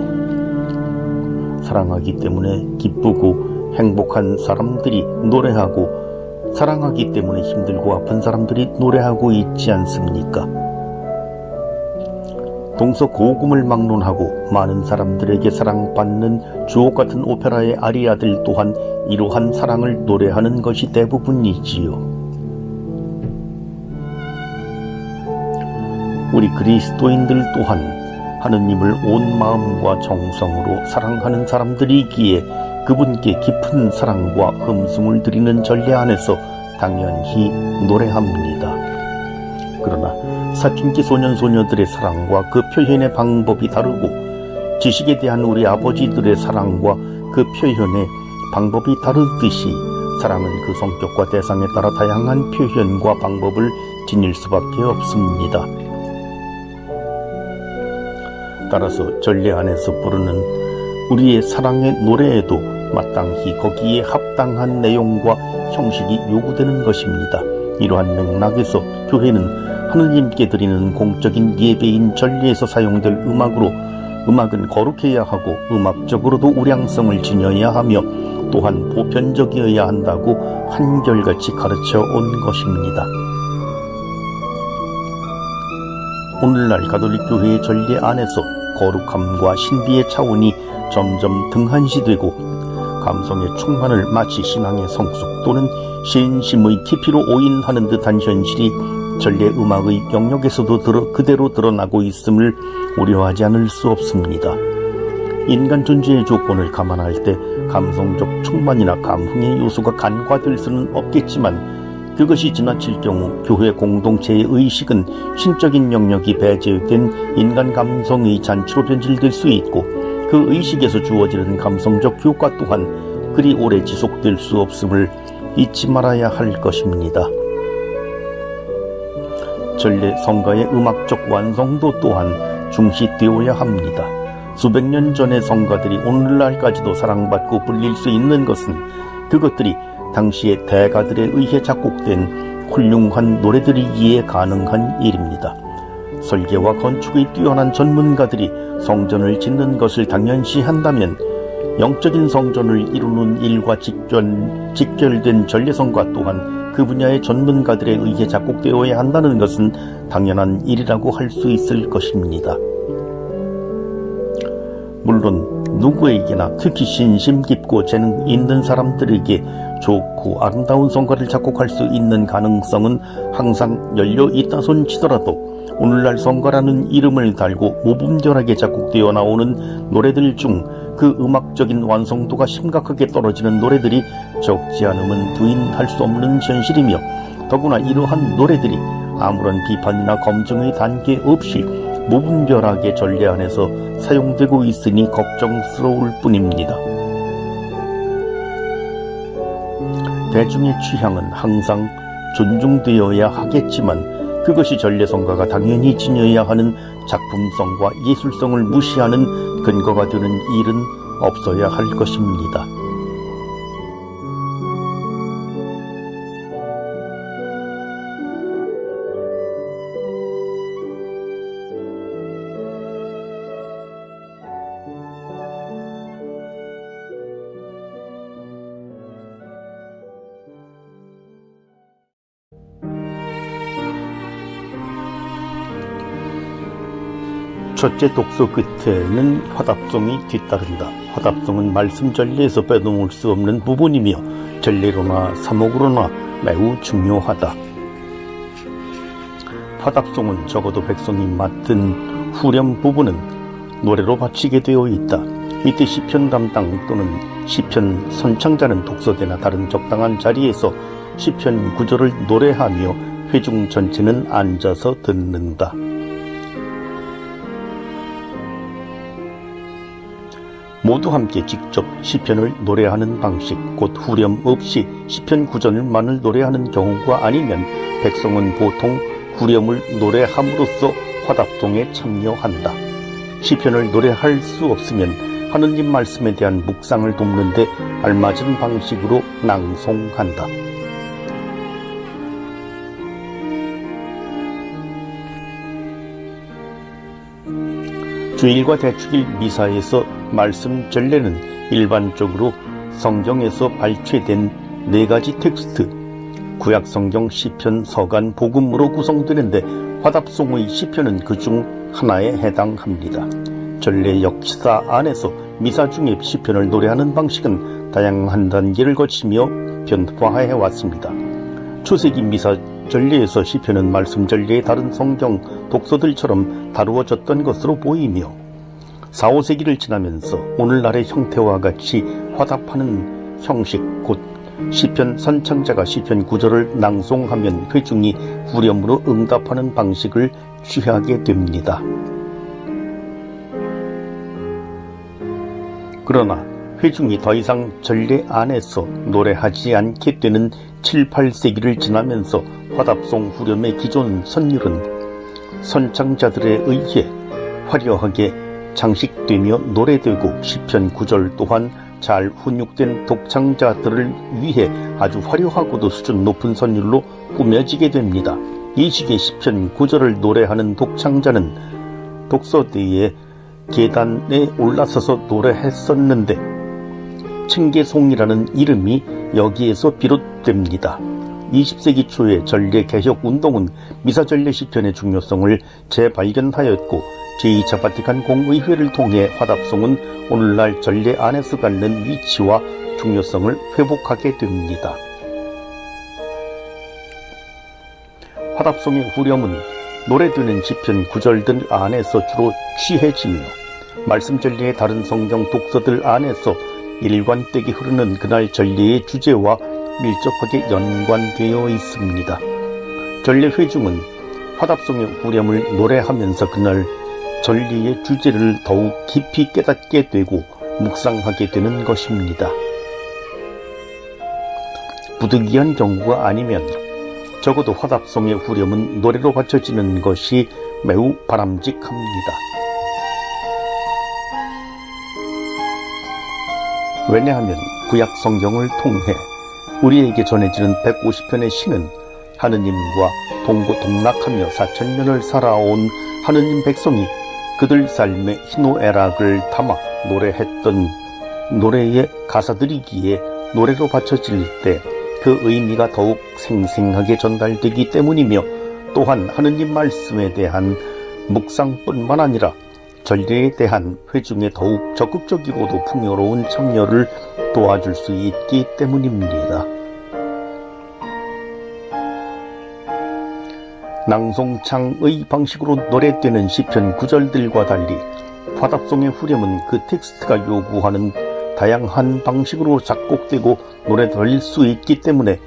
사랑하기 때문에 기쁘고 행복한 사람들이 노래하고, 사랑하기 때문에 힘들고 아픈 사람들이 노래하고 있지 않습니까? 동서고금을 막론하고 많은 사람들에게 사랑받는 주옥같은 오페라의 아리아들 또한 이러한 사랑을 노래하는 것이 대부분이지요. 우리 그리스도인들 또한 하느님을 온 마음과 정성으로 사랑하는 사람들이기에 그분께 깊은 사랑과 흠숭을 드리는 전례 안에서 당연히 노래합니다. 그러나 사춘기 소년소녀들의 사랑과 그 표현의 방법이 다르고, 지식에 대한 우리 아버지들의 사랑과 그 표현의 방법이 다르듯이 사랑은 그 성격과 대상에 따라 다양한 표현과 방법을 지닐 수밖에 없습니다. 따라서 전례 안에서 부르는 우리의 사랑의 노래에도 마땅히 거기에 합당한 내용과 형식이 요구되는 것입니다. 이러한 맥락에서 교회는 하느님께 드리는 공적인 예배인 전례에서 사용될 음악은 거룩해야 하고 음악적으로도 우량성을 지녀야 하며 또한 보편적이어야 한다고 한결같이 가르쳐 온 것입니다. 오늘날 가톨릭 교회의 전례 안에서 거룩함과 신비의 차원이 점점 등한시되고 감성의 충만을 마치 신앙의 성숙 또는 신심의 깊이로 오인하는 듯한 현실이 전례 음악의 영역에서도 그대로 드러나고 있음을 우려하지 않을 수 없습니다. 인간 존재의 조건을 감안할 때 감성적 충만이나 감흥의 요소가 간과될 수는 없겠지만, 그것이 지나칠 경우 교회 공동체의 의식은 신적인 영역이 배제된 인간 감성의 잔치로 변질될 수 있고, 그 의식에서 주어지는 감성적 효과 또한 그리 오래 지속될 수 없음을 잊지 말아야 할 것입니다. 전래 성가의 음악적 완성도 또한 중시되어야 합니다. 수백 년 전의 성가들이 오늘날까지도 사랑받고 불릴 수 있는 것은 그것들이 당시의 대가들에 의해 작곡된 훌륭한 노래들이기에 가능한 일입니다. 설계와 건축의 뛰어난 전문가들이 성전을 짓는 것을 당연시한다면 영적인 성전을 이루는 일과 직결된 전래성가 또한 그 분야의 전문가들에 의해 작곡되어야 한다는 것은 당연한 일이라고 할 수 있을 것입니다. 물론 누구에게나 특히 신심 깊고 재능 있는 사람들에게 좋고 아름다운 성가를 작곡할 수 있는 가능성은 항상 열려 있다 손치더라도 오늘날 성가라는 이름을 달고 무분별하게 작곡되어 나오는 노래들 중 그 음악적인 완성도가 심각하게 떨어지는 노래들이 적지 않음은 부인할 수 없는 현실이며, 더구나 이러한 노래들이 아무런 비판이나 검증의 단계 없이 무분별하게 전래 안에서 사용되고 있으니 걱정스러울 뿐입니다. 대중의 취향은 항상 존중되어야 하겠지만 그것이 전래성가가 당연히 지녀야 하는 작품성과 예술성을 무시하는 근거가 되는 일은 없어야 할 것입니다. 첫째 독서 끝에는 화답송이 뒤따른다. 화답송은 말씀 전례에서 빼놓을 수 없는 부분이며 전례로나 사목으로나 매우 중요하다. 화답송은 적어도 백성이 맡은 후렴 부분은 노래로 바치게 되어 있다. 이때 시편 담당 또는 시편 선창자는 독서대나 다른 적당한 자리에서 시편 구절을 노래하며 회중 전체는 앉아서 듣는다. 모두 함께 직접 시편을 노래하는 방식, 곧 후렴 없이 시편 구절만을 노래하는 경우가 아니면 백성은 보통 후렴을 노래함으로써 화답송에 참여한다. 시편을 노래할 수 없으면 하느님 말씀에 대한 묵상을 돕는데 알맞은 방식으로 낭송한다. 주일과 대축일 미사에서 말씀 전례는 일반적으로 성경에서 발췌된 4가지 텍스트, 구약 성경, 시편, 서간, 복음으로 구성되는데 화답송의 시편은 그중 하나에 해당합니다. 전례 역사 안에서 미사 중에 시편을 노래하는 방식은 다양한 단계를 거치며 변화해 왔습니다. 초세기 미사 전례에서 시편은 말씀 전례의 다른 성경 독서들처럼 다루어졌던 것으로 보이며 4, 5세기를 지나면서 오늘날의 형태와 같이 화답하는 형식, 곧 시편 선창자가 시편 구절을 낭송하면 회중이 후렴으로 응답하는 방식을 취하게 됩니다. 그러나 회중이 더 이상 전례 안에서 노래하지 않게 되는 7, 8세기를 지나면서 화답송 후렴의 기존 선율은 선창자들에 의해 화려하게 장식되며 노래되고 시편 구절 또한 잘 훈육된 독창자들을 위해 아주 화려하고도 수준 높은 선율로 꾸며지게 됩니다. 이 시기에 시편 구절을 노래하는 독창자는 독서대의 계단에 올라서서 노래했었는데 층계송이라는 이름이 여기에서 비롯됩니다. 20세기 초에 전례개혁 운동은 미사전례 시편의 중요성을 재발견하였고 제2차 바티칸 공의회를 통해 화답송은 오늘날 전례 안에서 갖는 위치와 중요성을 회복하게 됩니다. 화답송의 후렴은 노래되는 시편 구절들 안에서 주로 취해지며 말씀 전례의 다른 성경 독서들 안에서 일관되게 흐르는 그날 전례의 주제와 밀접하게 연관되어 있습니다. 전례 회중은 화답송의 후렴을 노래하면서 그날 전례의 주제를 더욱 깊이 깨닫게 되고 묵상하게 되는 것입니다. 부득이한 경우가 아니면 적어도 화답송의 후렴은 노래로 바쳐지는 것이 매우 바람직합니다. 왜냐하면 구약 성경을 통해 우리에게 전해지는 150편의 시는 하느님과 동고동락하며 4000년을 살아온 하느님 백성이 그들 삶의 희노애락을 담아 노래했던 노래의 가사들이기에 노래로 바쳐질 때 그 의미가 더욱 생생하게 전달되기 때문이며, 또한 하느님 말씀에 대한 묵상뿐만 아니라 전례에 대한 회중에 더욱 적극적이고도 풍요로운 참여를 도와줄 수 있기 때문입니다. 낭송창의 방식으로 노래되는 시편 구절들과 달리 화답송의 후렴은 그 텍스트가 요구하는 다양한 방식으로 작곡되고 노래될 수 있기 때문에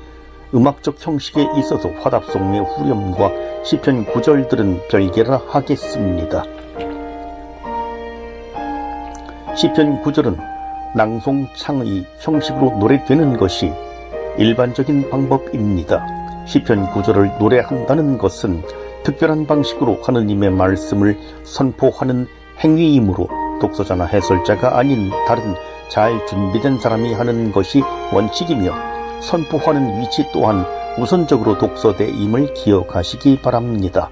음악적 형식에 있어서 화답송의 후렴과 시편 구절들은 별개라 하겠습니다. 시편 구절은 낭송창의 형식으로 노래되는 것이 일반적인 방법입니다. 시편 구절을 노래한다는 것은 특별한 방식으로 하느님의 말씀을 선포하는 행위이므로 독서자나 해설자가 아닌 다른 잘 준비된 사람이 하는 것이 원칙이며, 선포하는 위치 또한 우선적으로 독서대임을 기억하시기 바랍니다.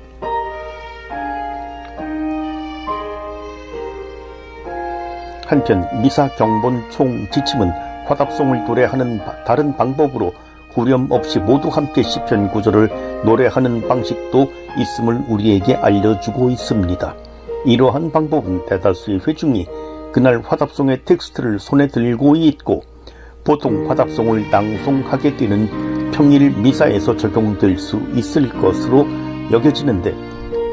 한편 미사 경본 총 지침은 화답송을 노래하는 다른 방법으로 후렴 없이 모두 함께 시편 구절을 노래하는 방식도 있음을 우리에게 알려주고 있습니다. 이러한 방법은 대다수의 회중이 그날 화답송의 텍스트를 손에 들고 있고 보통 화답송을 낭송하게 되는 평일 미사에서 적용될 수 있을 것으로 여겨지는데,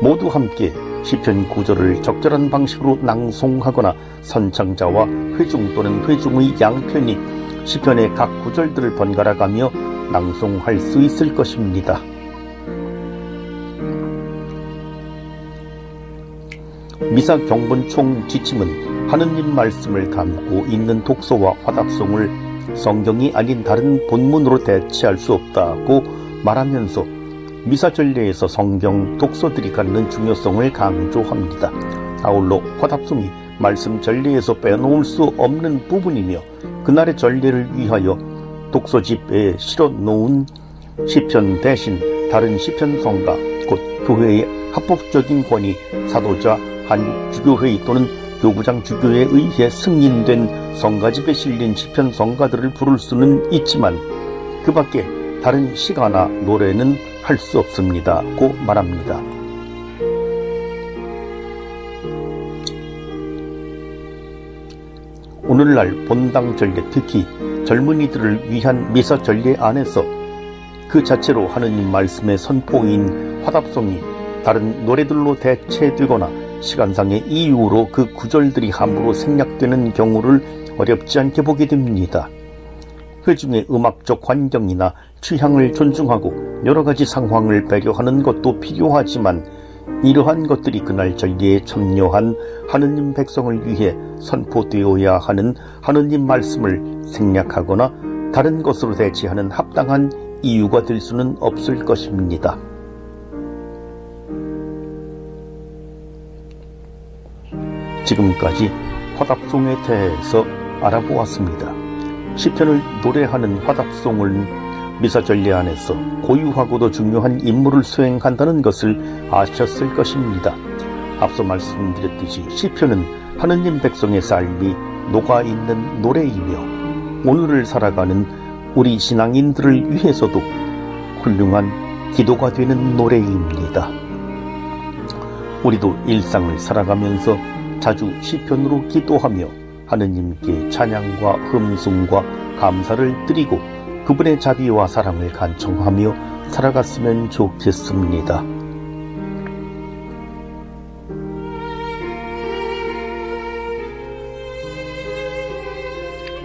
모두 함께 시편 구절을 적절한 방식으로 낭송하거나 선창자와 회중 또는 회중의 양편이 시편의 각 구절들을 번갈아 가며 낭송할 수 있을 것입니다. 미사 경본 총 지침은 하느님 말씀을 담고 있는 독서와 화답송을 성경이 아닌 다른 본문으로 대체할 수 없다고 말하면서 미사 전례에서 성경 독서들이 갖는 중요성을 강조합니다. 아울러 화답송이 말씀 전례에서 빼놓을 수 없는 부분이며, 그날의 전례를 위하여 독서집에 실어놓은 시편 대신 다른 시편성가, 곧 교회의 합법적인 권위, 사도자, 한국주교회의 또는 교구장 주교에 의해 승인된 성가집에 실린 시편 성가들을 부를 수는 있지만 그 밖에 다른 시가나 노래는 할 수 없습니다고 말합니다. 오늘날 본당 전례, 특히 젊은이들을 위한 미사 전례 안에서 그 자체로 하느님 말씀의 선포인 화답송이 다른 노래들로 대체되거나 시간상의 이유로 그 구절들이 함부로 생략되는 경우를 어렵지 않게 보게 됩니다. 회중의 음악적 환경이나 취향을 존중하고 여러 가지 상황을 배려하는 것도 필요하지만, 이러한 것들이 그날 전례에 참여한 하느님 백성을 위해 선포되어야 하는 하느님 말씀을 생략하거나 다른 것으로 대체하는 합당한 이유가 될 수는 없을 것입니다. 지금까지 화답송에 대해서 알아보았습니다. 시편을 노래하는 화답송은 미사 전례 안에서 고유하고도 중요한 임무를 수행한다는 것을 아셨을 것입니다. 앞서 말씀드렸듯이 시편은 하느님 백성의 삶이 녹아있는 노래이며, 오늘을 살아가는 우리 신앙인들을 위해서도 훌륭한 기도가 되는 노래입니다. 우리도 일상을 살아가면서 자주 시편으로 기도하며 하느님께 찬양과 흠숭과 감사를 드리고 그분의 자비와 사랑을 간청하며 살아갔으면 좋겠습니다.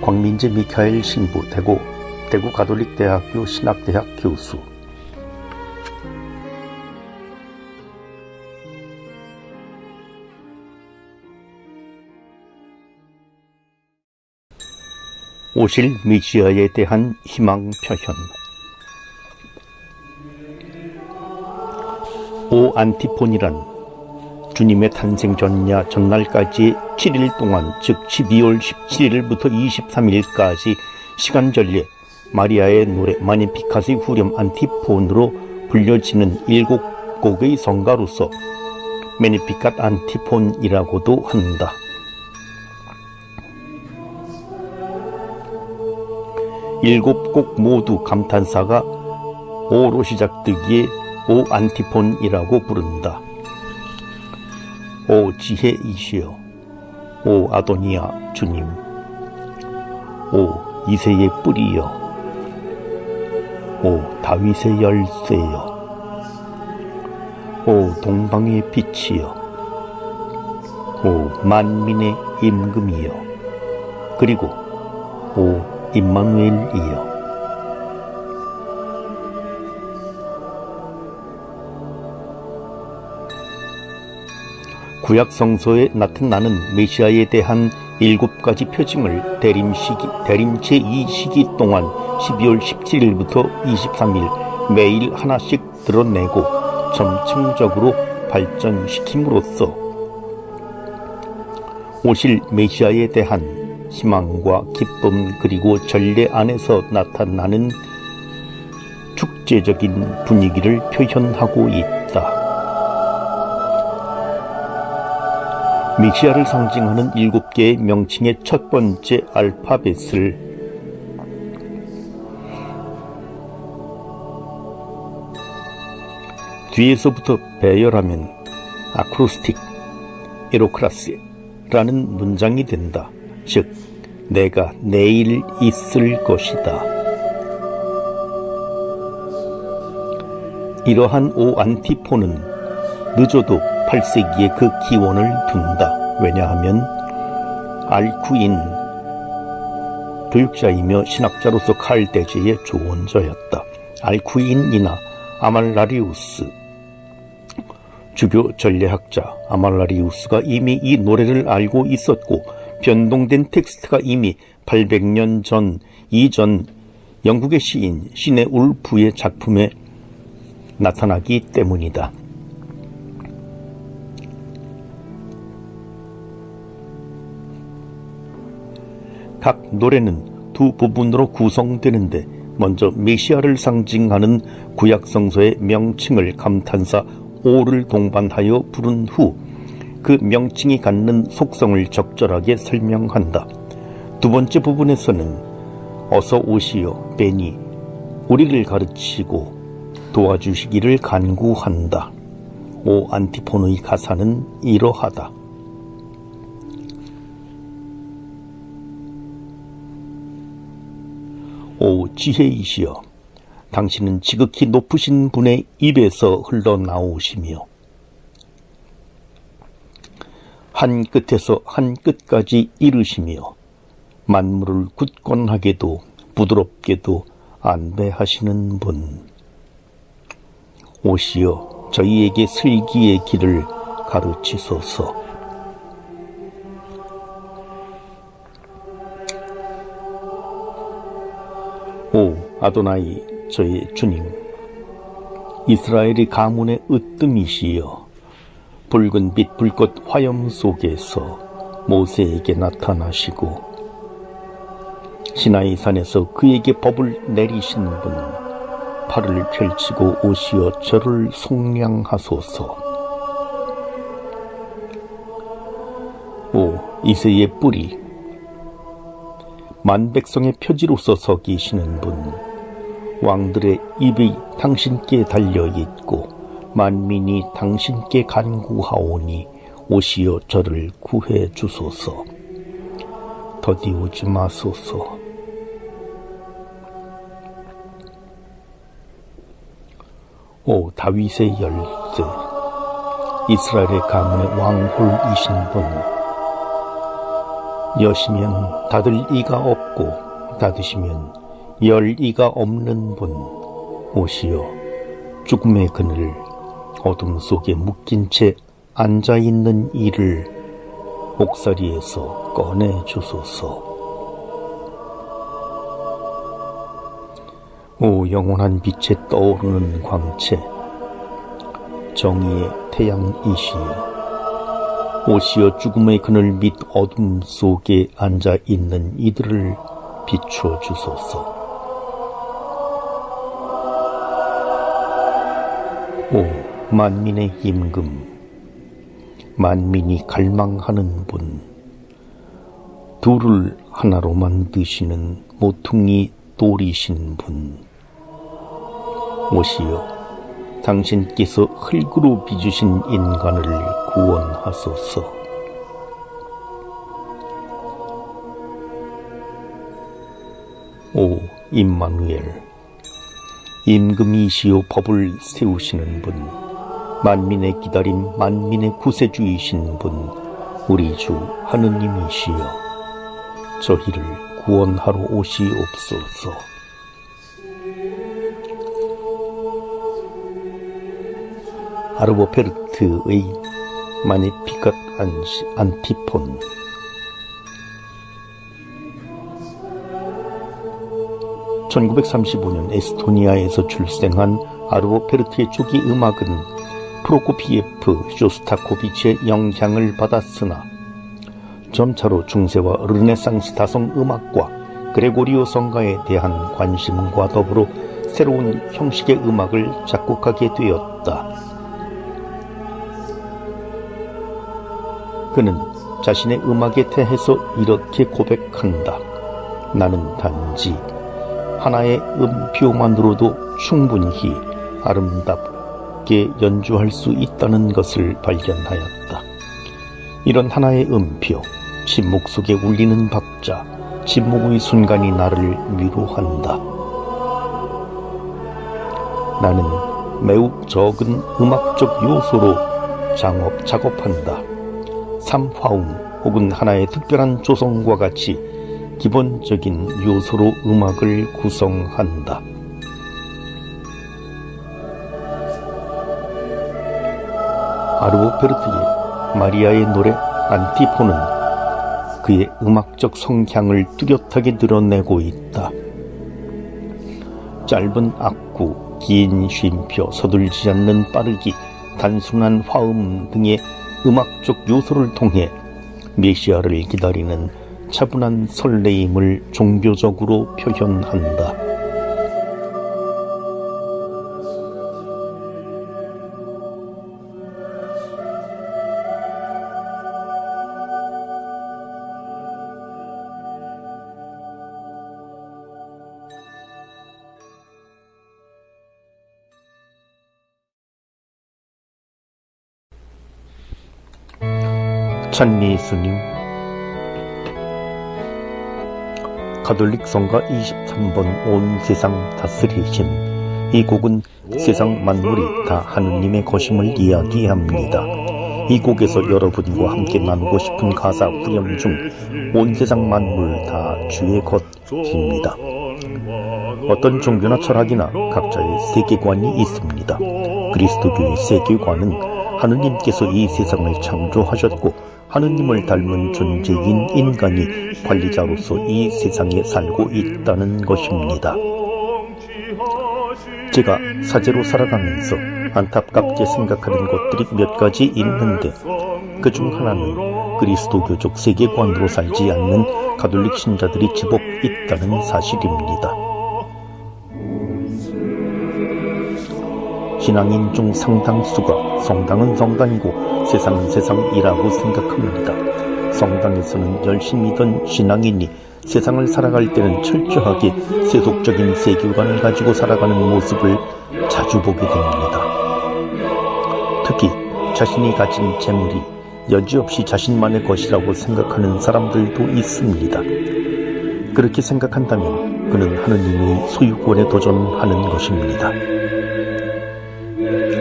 광민재 미카엘 신부, 대구 가톨릭대학교 신학대학 교수. 오실 메시아에 대한 희망 표현. 오 안티폰이란 주님의 탄생 전야 전날까지 7일 동안, 즉 12월 17일부터 23일까지 시간전례 마리아의 노래 마니피카스의 후렴 안티폰으로 불려지는 7곡의 성가로서 매니피캇 안티폰이라고도 한다. 일곱 곡 모두 감탄사가 오로 시작되기에 오 안티폰이라고 부른다. 오 지혜이시여, 오 아도니아 주님, 오 이새의 뿌리여, 오 다윗의 열쇠여, 오 동방의 빛이여, 오 만민의 임금이여, 그리고 오 임마누엘이여. 구약 성서에 나타나는 메시아에 대한 7가지 표징을 대림 제2시기 동안 12월 17일부터 23일 매일 하나씩 드러내고 점층적으로 발전시킴으로써 오실 메시아에 대한 희망과 기쁨 그리고 전례 안에서 나타나는 축제적인 분위기를 표현하고 있다. 메시아를 상징하는 7개의 명칭의 첫 번째 알파벳을 뒤에서부터 배열하면 아크로스틱, 에로크라스라는 문장이 된다. 즉, 내가 내일 있을 것이다. 이러한 오 안티폰은 늦어도 8세기에 그 기원을 둔다. 왜냐하면 알쿠인 교육자이며 신학자로서 칼대제의 조언자였다. 알쿠인이나 아말라리우스, 주교 전례학자 아말라리우스가 이미 이 노래를 알고 있었고 변동된 텍스트가 이미 800년 전 이전 영국의 시인 시네 울프의 작품에 나타나기 때문이다. 각 노래는 두 부분으로 구성되는데 먼저 메시아를 상징하는 구약 성서의 명칭을 감탄사 오를 동반하여 부른 후 그 명칭이 갖는 속성을 적절하게 설명한다. 두 번째 부분에서는 어서 오시어 베니 우리를 가르치고 도와주시기를 간구한다. 오 안티폰의 가사는 이러하다. 오 지혜이시여, 당신은 지극히 높으신 분의 입에서 흘러나오시며 한 끝에서 한 끝까지 이르시며 만물을 굳건하게도 부드럽게도 안배하시는 분. 오시어 저희에게 슬기의 길을 가르치소서. 오 아도나이 저의 주님, 이스라엘의 가문의 으뜸이시여, 붉은 빛 불꽃 화염 속에서 모세에게 나타나시고 시나이 산에서 그에게 법을 내리신 분, 팔을 펼치고 오시어 저를 속량하소서. 오 이새의 뿌리, 만백성의 표지로서 서 계시는 분, 왕들의 입이 당신께 달려있고 만민이 당신께 간구하오니 오시어 저를 구해 주소서. 더디우지 마소서. 오 다윗의 열쇠, 이스라엘의 가문의 왕홀이신 분, 여시면 닫을 이가 없고 닫으시면 열 이가 없는 분, 오시어 죽음의 그늘 어둠 속에 묶인 채 앉아있는 이를 옥살이에서 꺼내 주소서. 오 영원한 빛에 떠오르는 광채, 정의의 태양이시여, 오시어 죽음의 그늘 밑 어둠 속에 앉아있는 이들을 비추어 주소서. 오 만민의 임금, 만민이 갈망하는 분, 둘을 하나로 만드시는 모퉁이 돌이신 분, 오시여 당신께서 흙으로 빚으신 인간을 구원하소서. 오 임마누엘, 임금이시여 법을 세우시는 분, 만민의 기다림 만민의 구세주이신 분, 우리 주 하느님이시여, 저희를 구원하러 오시옵소서. 아르보페르트의 마니피컷 안티폰. (1935년) 에스토니아에서 출생한 아르보페르트의 초기 음악은 프로코피예프, 쇼스타코비치의 영향을 받았으나 점차로 중세와 르네상스 다성 음악과 그레고리오 성가에 대한 관심과 더불어 새로운 형식의 음악을 작곡하게 되었다. 그는 자신의 음악에 대해서 이렇게 고백한다. 나는 단지 하나의 음표만으로도 충분히 아름답게 연주할 수 있다는 것을 발견하였다. 이런 하나의 음표, 침묵 속에 울리는 박자, 침묵의 순간이 나를 위로한다. 나는 매우 적은 음악적 요소로 작업한다. 3화음 혹은 하나의 특별한 조성과 같이 기본적인 요소로 음악을 구성한다. 아르보페르트의 마리아의 노래 안티폰은 그의 음악적 성향을 뚜렷하게 드러내고 있다. 짧은 악구, 긴 쉼표, 서둘지 않는 빠르기, 단순한 화음 등의 음악적 요소를 통해 메시아를 기다리는 차분한 설레임을 종교적으로 표현한다. 찬미 예수님, 가톨릭 성가 23번 온 세상 다스리심. 이 곡은 세상 만물이 다 하느님의 것임을 이야기합니다. 이 곡에서 여러분과 함께 나누고 싶은 가사 후렴 중 온 세상 만물 다 주의 것입니다. 어떤 종교나 철학이나 각자의 세계관이 있습니다. 그리스도교의 세계관은 하느님께서 이 세상을 창조하셨고 하느님을 닮은 존재인 인간이 관리자로서 이 세상에 살고 있다는 것입니다. 제가 사제로 살아가면서 안타깝게 생각하는 것들이 몇 가지 있는데 그 중 하나는 그리스도교적 세계관으로 살지 않는 가톨릭 신자들이 제법 있다는 사실입니다. 신앙인 중 상당수가 성당은 성당이고 세상은 세상이라고 생각합니다. 성당에서는 열심히던 신앙인이 세상을 살아갈 때는 철저하게 세속적인 세계관을 가지고 살아가는 모습을 자주 보게 됩니다. 특히 자신이 가진 재물이 여지없이 자신만의 것이라고 생각하는 사람들도 있습니다. 그렇게 생각한다면 그는 하느님의 소유권에 도전하는 것입니다.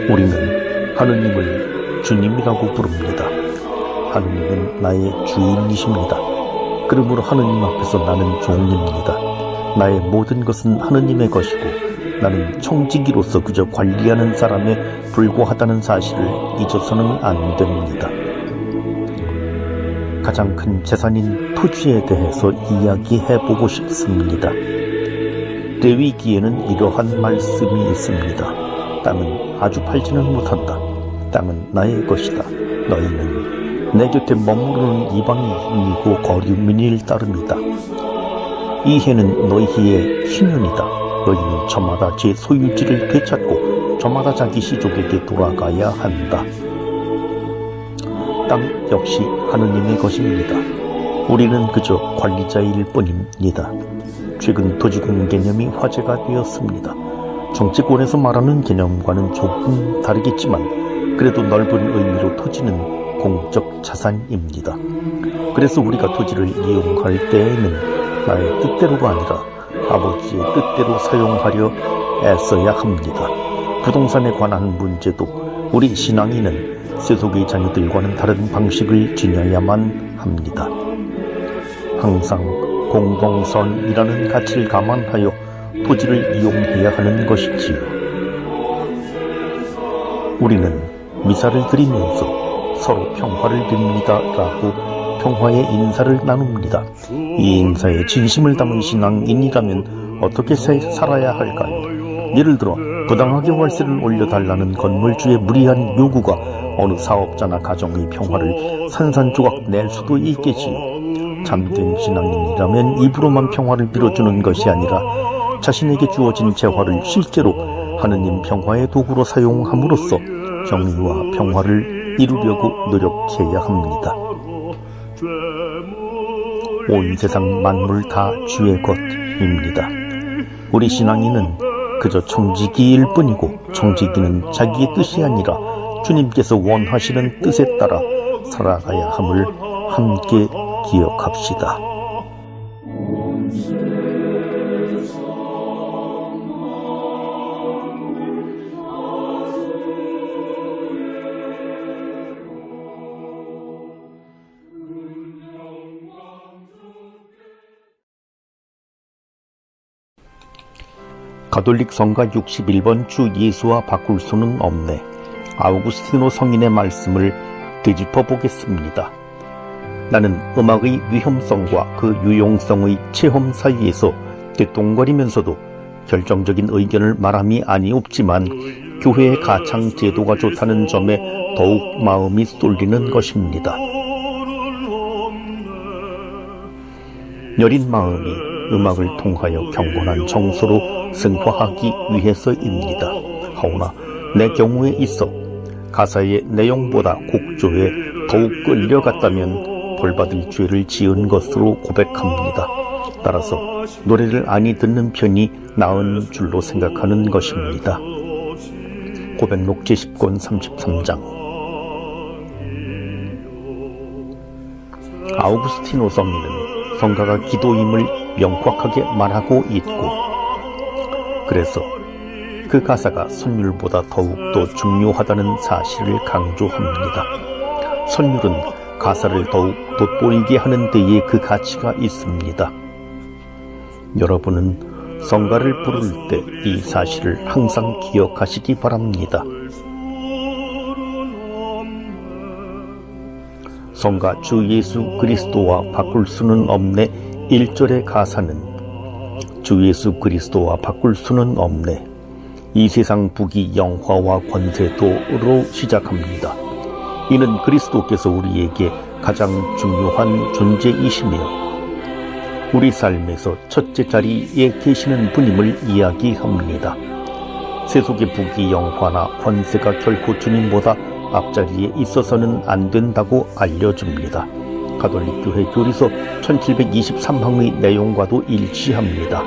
우리는 하느님을 주님이라고 부릅니다. 하느님은 나의 주인이십니다. 그러므로 하느님 앞에서 나는 종입니다. 나의 모든 것은 하느님의 것이고 나는 청지기로서 그저 관리하는 사람에 불과하다는 사실을 잊어서는 안 됩니다. 가장 큰 재산인 토지에 대해서 이야기해보고 싶습니다. 레위기에는 이러한 말씀이 있습니다. 땅은 아주 팔지는 못한다. 땅은 나의 것이다. 너희는 내 곁에 머무르는 이방인이고 거류민일 따름이다. 이 해는 너희의 희년이다. 너희는 저마다 제 소유지를 되찾고 저마다 자기 시족에게 돌아가야 한다. 땅 역시 하느님의 것입니다. 우리는 그저 관리자일 뿐입니다. 최근 토지공 개념이 화제가 되었습니다. 정치권에서 말하는 개념과는 조금 다르겠지만 그래도 넓은 의미로 토지는 공적 자산입니다. 그래서 우리가 토지를 이용할 때에는 나의 뜻대로가 아니라 아버지의 뜻대로 사용하려 애써야 합니다. 부동산에 관한 문제도 우리 신앙인은 세속의 자녀들과는 다른 방식을 지녀야만 합니다. 항상 공동선이라는 가치를 감안하여 토지를 이용해야 하는 것이지요. 우리는 미사를 드리면서 서로 평화를 빕니다라고 평화의 인사를 나눕니다. 이 인사에 진심을 담은 신앙인이라면 어떻게 살아야 할까요? 예를 들어 부당하게 월세를 올려달라는 건물주의 무리한 요구가 어느 사업자나 가정의 평화를 산산조각 낼 수도 있겠지요. 참된 신앙인이라면 입으로만 평화를 빌어주는 것이 아니라 자신에게 주어진 재화를 실제로 하느님 평화의 도구로 사용함으로써 정의와 평화를 이루려고 노력해야 합니다. 온 세상 만물 다 주의 것입니다. 우리 신앙인은 그저 청지기일 뿐이고 청지기는 자기의 뜻이 아니라 주님께서 원하시는 뜻에 따라 살아가야 함을 함께 기억합시다. 가톨릭 성가 61번 주 예수와 바꿀 수는 없네. 아우구스티노 성인의 말씀을 되짚어 보겠습니다. 나는 음악의 위험성과 그 유용성의 체험 사이에서 뒷동거리면서도 결정적인 의견을 말함이 아니없지만 교회의 가창 제도가 좋다는 점에 더욱 마음이 쏠리는 것입니다. 여린 마음이 음악을 통하여 경건한 정서로 승화하기 위해서입니다. 하오나 내 경우에 있어 가사의 내용보다 곡조에 더욱 끌려갔다면 벌받을 죄를 지은 것으로 고백합니다. 따라서 노래를 안이 듣는 편이 나은 줄로 생각하는 것입니다. 고백록 제10권 33장. 아우구스티노 성인은 성가가 기도임을 명확하게 말하고 있고, 그래서 그 가사가 선율보다 더욱더 중요하다는 사실을 강조합니다. 선율은 가사를 더욱 돋보이게 하는 데에 그 가치가 있습니다. 여러분은 성가를 부를 때 이 사실을 항상 기억하시기 바랍니다. 성가 주 예수 그리스도와 바꿀 수는 없네 1절의 가사는 주 예수 그리스도와 바꿀 수는 없네. 이 세상 부귀 영화와 권세도로 시작합니다. 이는 그리스도께서 우리에게 가장 중요한 존재이시며 우리 삶에서 첫째 자리에 계시는 분임을 이야기합니다. 세속의 부귀 영화나 권세가 결코 주님보다 앞자리에 있어서는 안 된다고 알려줍니다. 가톨릭 교회 교리서 1723항의 내용과도 일치합니다.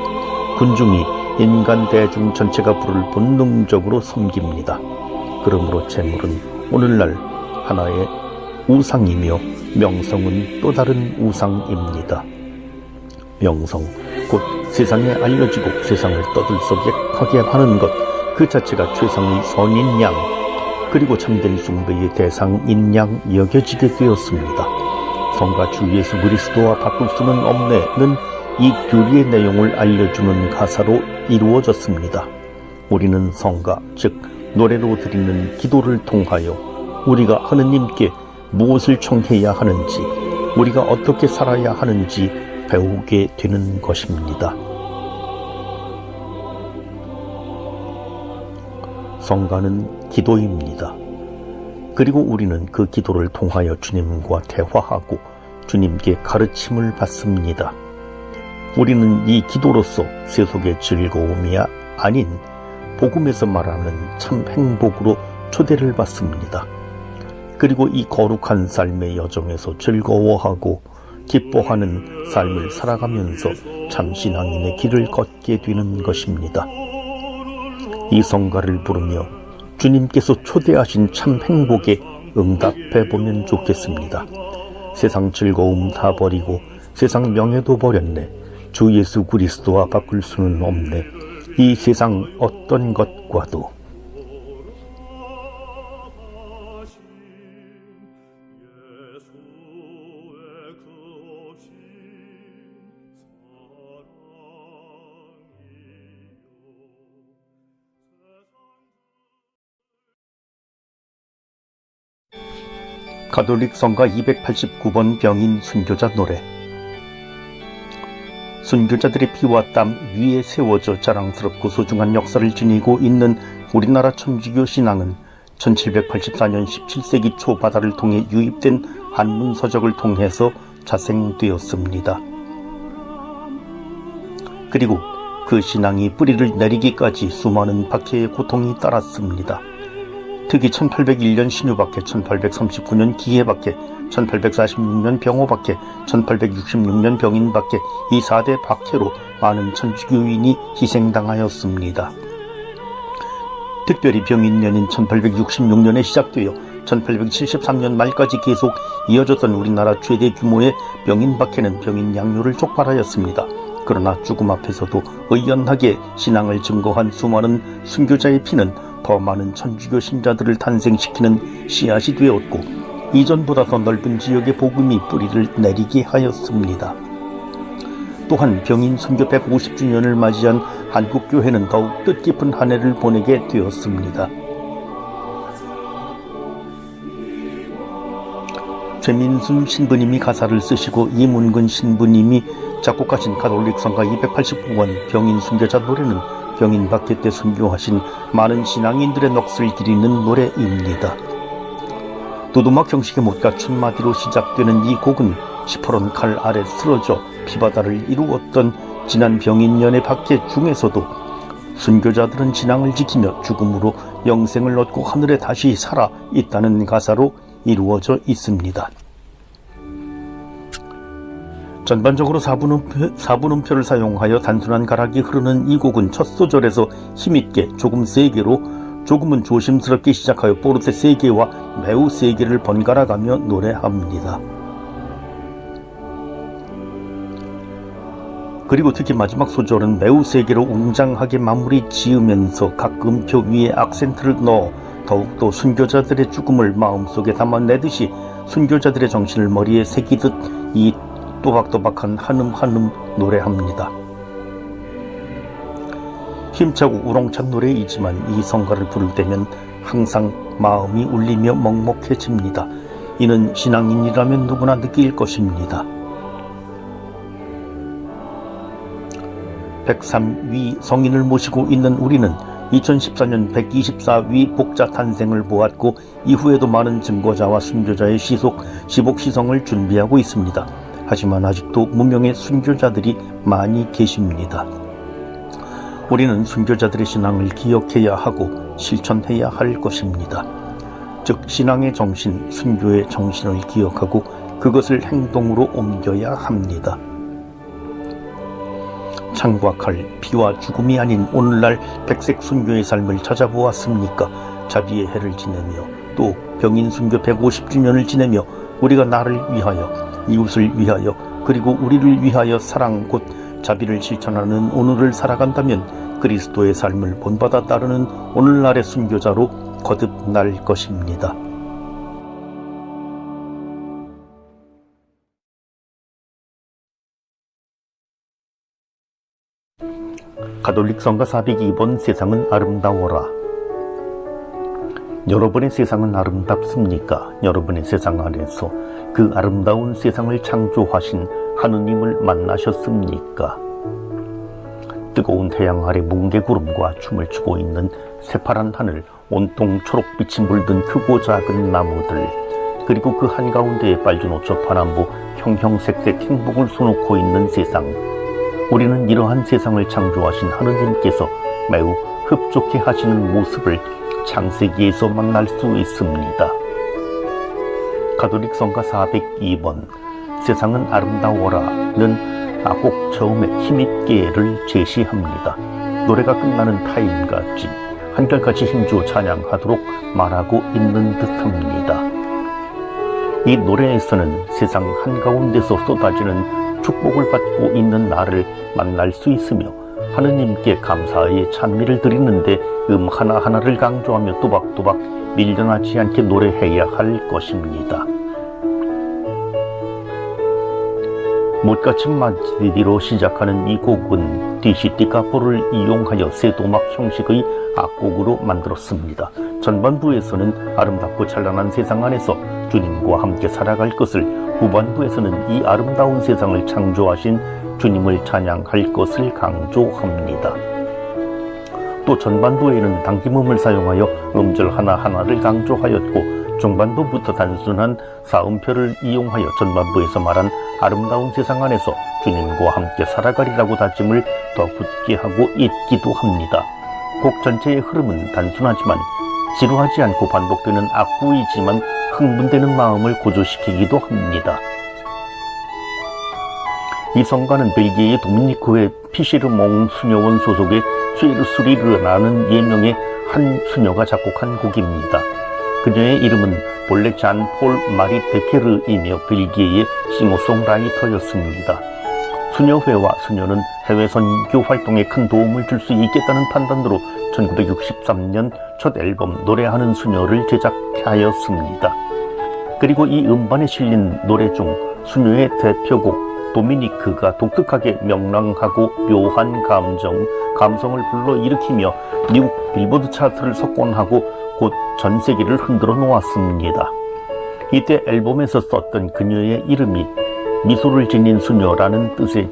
군중이 인간 대중 전체가 불을 본능적으로 섬깁니다. 그러므로 재물은 오늘날 하나의 우상이며 명성은 또 다른 우상입니다. 명성, 곧 세상에 알려지고 세상을 떠들썩하게 하는 것 그 자체가 최상의 선인 양, 그리고 참된 숭배의 대상인 양 여겨지게 되었습니다. 성가 주 예수 그리스도와 바꿀 수는 없네는 이 교리의 내용을 알려주는 가사로 이루어졌습니다. 우리는 성가, 즉 노래로 드리는 기도를 통하여 우리가 하느님께 무엇을 청해야 하는지, 우리가 어떻게 살아야 하는지 배우게 되는 것입니다. 성가는 기도입니다. 그리고 우리는 그 기도를 통하여 주님과 대화하고 주님께 가르침을 받습니다. 우리는 이 기도로서 세속의 즐거움이 아닌 복음에서 말하는 참 행복으로 초대를 받습니다. 그리고 이 거룩한 삶의 여정에서 즐거워하고 기뻐하는 삶을 살아가면서 참 신앙인의 길을 걷게 되는 것입니다. 이 성가를 부르며 주님께서 초대하신 참 행복에 응답해 보면 좋겠습니다. 세상 즐거움 다 버리고 세상 명예도 버렸네. 주 예수 그리스도와 바꿀 수는 없네. 이 세상 어떤 것과도. 가톨릭 성가 289번 병인 순교자 노래. 순교자들의 피와 땀 위에 세워져 자랑스럽고 소중한 역사를 지니고 있는 우리나라 천주교 신앙은 1784년 17세기 초 바다를 통해 유입된 한문 서적을 통해서 자생되었습니다. 그리고 그 신앙이 뿌리를 내리기까지 수많은 박해의 고통이 따랐습니다. 특히 1801년 신유박해, 1839년 기해박해, 1846년 병호박해, 1866년 병인박해, 이 4대 박해로 많은 천주교인이 희생당하였습니다. 특별히 병인년인 1866년에 시작되어 1873년 말까지 계속 이어졌던 우리나라 최대 규모의 병인박해는 병인 양요를 촉발하였습니다. 그러나 죽음 앞에서도 의연하게 신앙을 증거한 수많은 순교자의 피는 더 많은 천주교 신자들을 탄생시키는 씨앗이 되었고 이전보다 더 넓은 지역의 복음이 뿌리를 내리게 하였습니다. 또한 병인 순교 150주년을 맞이한 한국교회는 더욱 뜻깊은 한 해를 보내게 되었습니다. 최민순 신부님이 가사를 쓰시고 이문근 신부님이 작곡하신 가톨릭 성가 289권 병인 순교자 노래는 병인 박해 때 순교하신 많은 신앙인들의 넋을 기리는 노래입니다. 두두막 형식의 못과 춘마디로 시작되는 이 곡은 시퍼런 칼 아래 쓰러져 피바다를 이루었던 지난 병인년의 박해 중에서도 순교자들은 신앙을 지키며 죽음으로 영생을 얻고 하늘에 다시 살아 있다는 가사로 이루어져 있습니다. 전반적으로 4분음표를 사용하여 단순한 가락이 흐르는 이 곡은 첫 소절에서 힘있게 조금 세게로 조금은 조심스럽게 시작하여 뽀르테 세게와 매우 세게를 번갈아가며 노래합니다. 그리고 특히 마지막 소절은 매우 세게로 웅장하게 마무리 지으면서 각 음표 위에 악센트를 넣어 더욱더 순교자들의 죽음을 마음속에 담아내듯이 순교자들의 정신을 머리에 새기듯 이 또박또박한 한음 노래합니다. 힘차고 우렁찬 노래이지만 이 성가를 부를 때면 항상 마음이 울리며 먹먹해집니다. 이는 신앙인이라면 누구나 느낄 것입니다. 103위 성인을 모시고 있는 우리는 2014년 124위 복자 탄생을 보았고 이후에도 많은 증거자와 순교자의 시복 시성을 준비하고 있습니다. 하지만 아직도 무명의 순교자들이 많이 계십니다. 우리는 순교자들의 신앙을 기억해야 하고 실천해야 할 것입니다. 즉 신앙의 정신, 순교의 정신을 기억하고 그것을 행동으로 옮겨야 합니다. 창과 칼, 피와 죽음이 아닌 오늘날 백색 순교의 삶을 찾아보았습니까? 자비의 해를 지내며 또 병인 순교 150주년을 지내며 우리가 나를 위하여 이웃을 위하여 그리고 우리를 위하여 사랑 곧 자비를 실천하는 오늘을 살아간다면 그리스도의 삶을 본받아 따르는 오늘날의 순교자로 거듭날 것입니다. 가톨릭 성가 402번 세상은 아름다워라. 여러분의 세상은 아름답습니까? 여러분의 세상 안에서 그 아름다운 세상을 창조하신 하느님을 만나셨습니까? 뜨거운 태양 아래 뭉게구름과 춤을 추고 있는 새파란 하늘, 온통 초록빛이 물든 크고 작은 나무들, 그리고 그 한가운데에 빨주노초 파남보 형형색색 행복을 수놓고 있는 세상. 우리는 이러한 세상을 창조하신 하느님께서 매우 흡족해 하시는 모습을 창세기에서 만날 수 있습니다. 가톨릭 성가 402번 세상은 아름다워라는 꼭 처음에 힘있게를 제시합니다. 노래가 끝나는 타임같이 한결같이 힘주어 찬양하도록 말하고 있는 듯합니다. 이 노래에서는 세상 한가운데서 쏟아지는 축복을 받고 있는 나를 만날 수 있으며 하느님께 감사의 찬미를 드리는데 하나하나를 강조하며 또박또박 밀려나지 않게 노래해야 할 것입니다. 못같은 마디로 시작하는 이 곡은 디시티카포를 이용하여 세도막 형식의 악곡으로 만들었습니다. 전반부에서는 아름답고 찬란한 세상 안에서 주님과 함께 살아갈 것을, 후반부에서는 이 아름다운 세상을 창조하신 주님을 찬양할 것을 강조합니다. 또 전반부에는 당김음을 사용하여 음절 하나하나를 강조하였고, 중반부부터 단순한 사음표를 이용하여 전반부에서 말한 아름다운 세상 안에서 주님과 함께 살아가리라고 다짐을 더 굳게 하고 있기도 합니다. 곡 전체의 흐름은 단순하지만 지루하지 않고 반복되는 악구이지만 흥분되는 마음을 고조시키기도 합니다. 이 성가는 벨기에의 도미니크의 피시르몽 수녀원 소속의 쉐르수리르라는 예명의 한 수녀가 작곡한 곡입니다. 그녀의 이름은 본래 잔 폴 마리 베케르이며 벨기에의 싱어송라이터였습니다. 수녀회와 수녀는 해외 선교 활동에 큰 도움을 줄 수 있겠다는 판단으로 1963년 첫 앨범 노래하는 수녀를 제작하였습니다. 그리고 이 음반에 실린 노래 중 수녀의 대표곡 도미니크가 독특하게 명랑하고 묘한 감성을 불러일으키며 미국 빌보드 차트를 석권하고 곧 전 세계를 흔들어 놓았습니다. 이때 앨범에서 썼던 그녀의 이름이 미소를 지닌 수녀라는 뜻의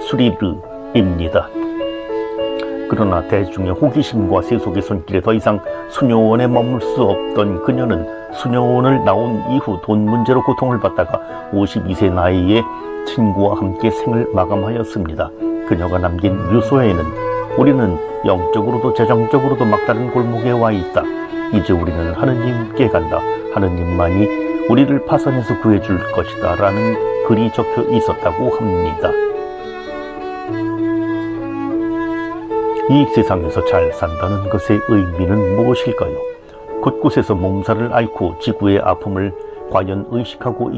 수리르입니다. 그러나 대중의 호기심과 세속의 손길에 더 이상 수녀원에 머물 수 없던 그녀는 수녀원을 나온 이후 돈 문제로 고통을 받다가 52세 나이에 친구와 함께 생을 마감하였습니다. 그녀가 남긴 묘소에는 우리는 영적으로도 재정적으로도 막다른 골목에 와 있다. 이제 우리는 하느님께 간다. 하느님만이 우리를 파선해서 구해줄 것이다. 라는 글이 적혀 있었다고 합니다. 이 세상에서 잘 산다는 것의 의미는 무엇일까요? 곳곳에서 몸살을 앓고 지구의 아픔을 과연 의식하고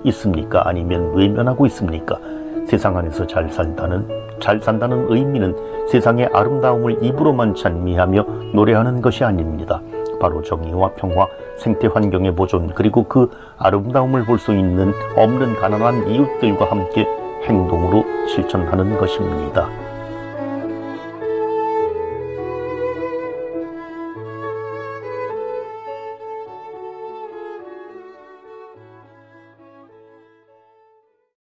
있습니까? 아니면 외면하고 있습니까? 세상 안에서 잘 산다는 의미는 세상의 아름다움을 입으로만 찬미하며 노래하는 것이 아닙니다. 바로 정의와 평화, 생태 환경의 보존, 그리고 그 아름다움을 볼 수 있는 없는 가난한 이웃들과 함께 행동으로 실천하는 것입니다.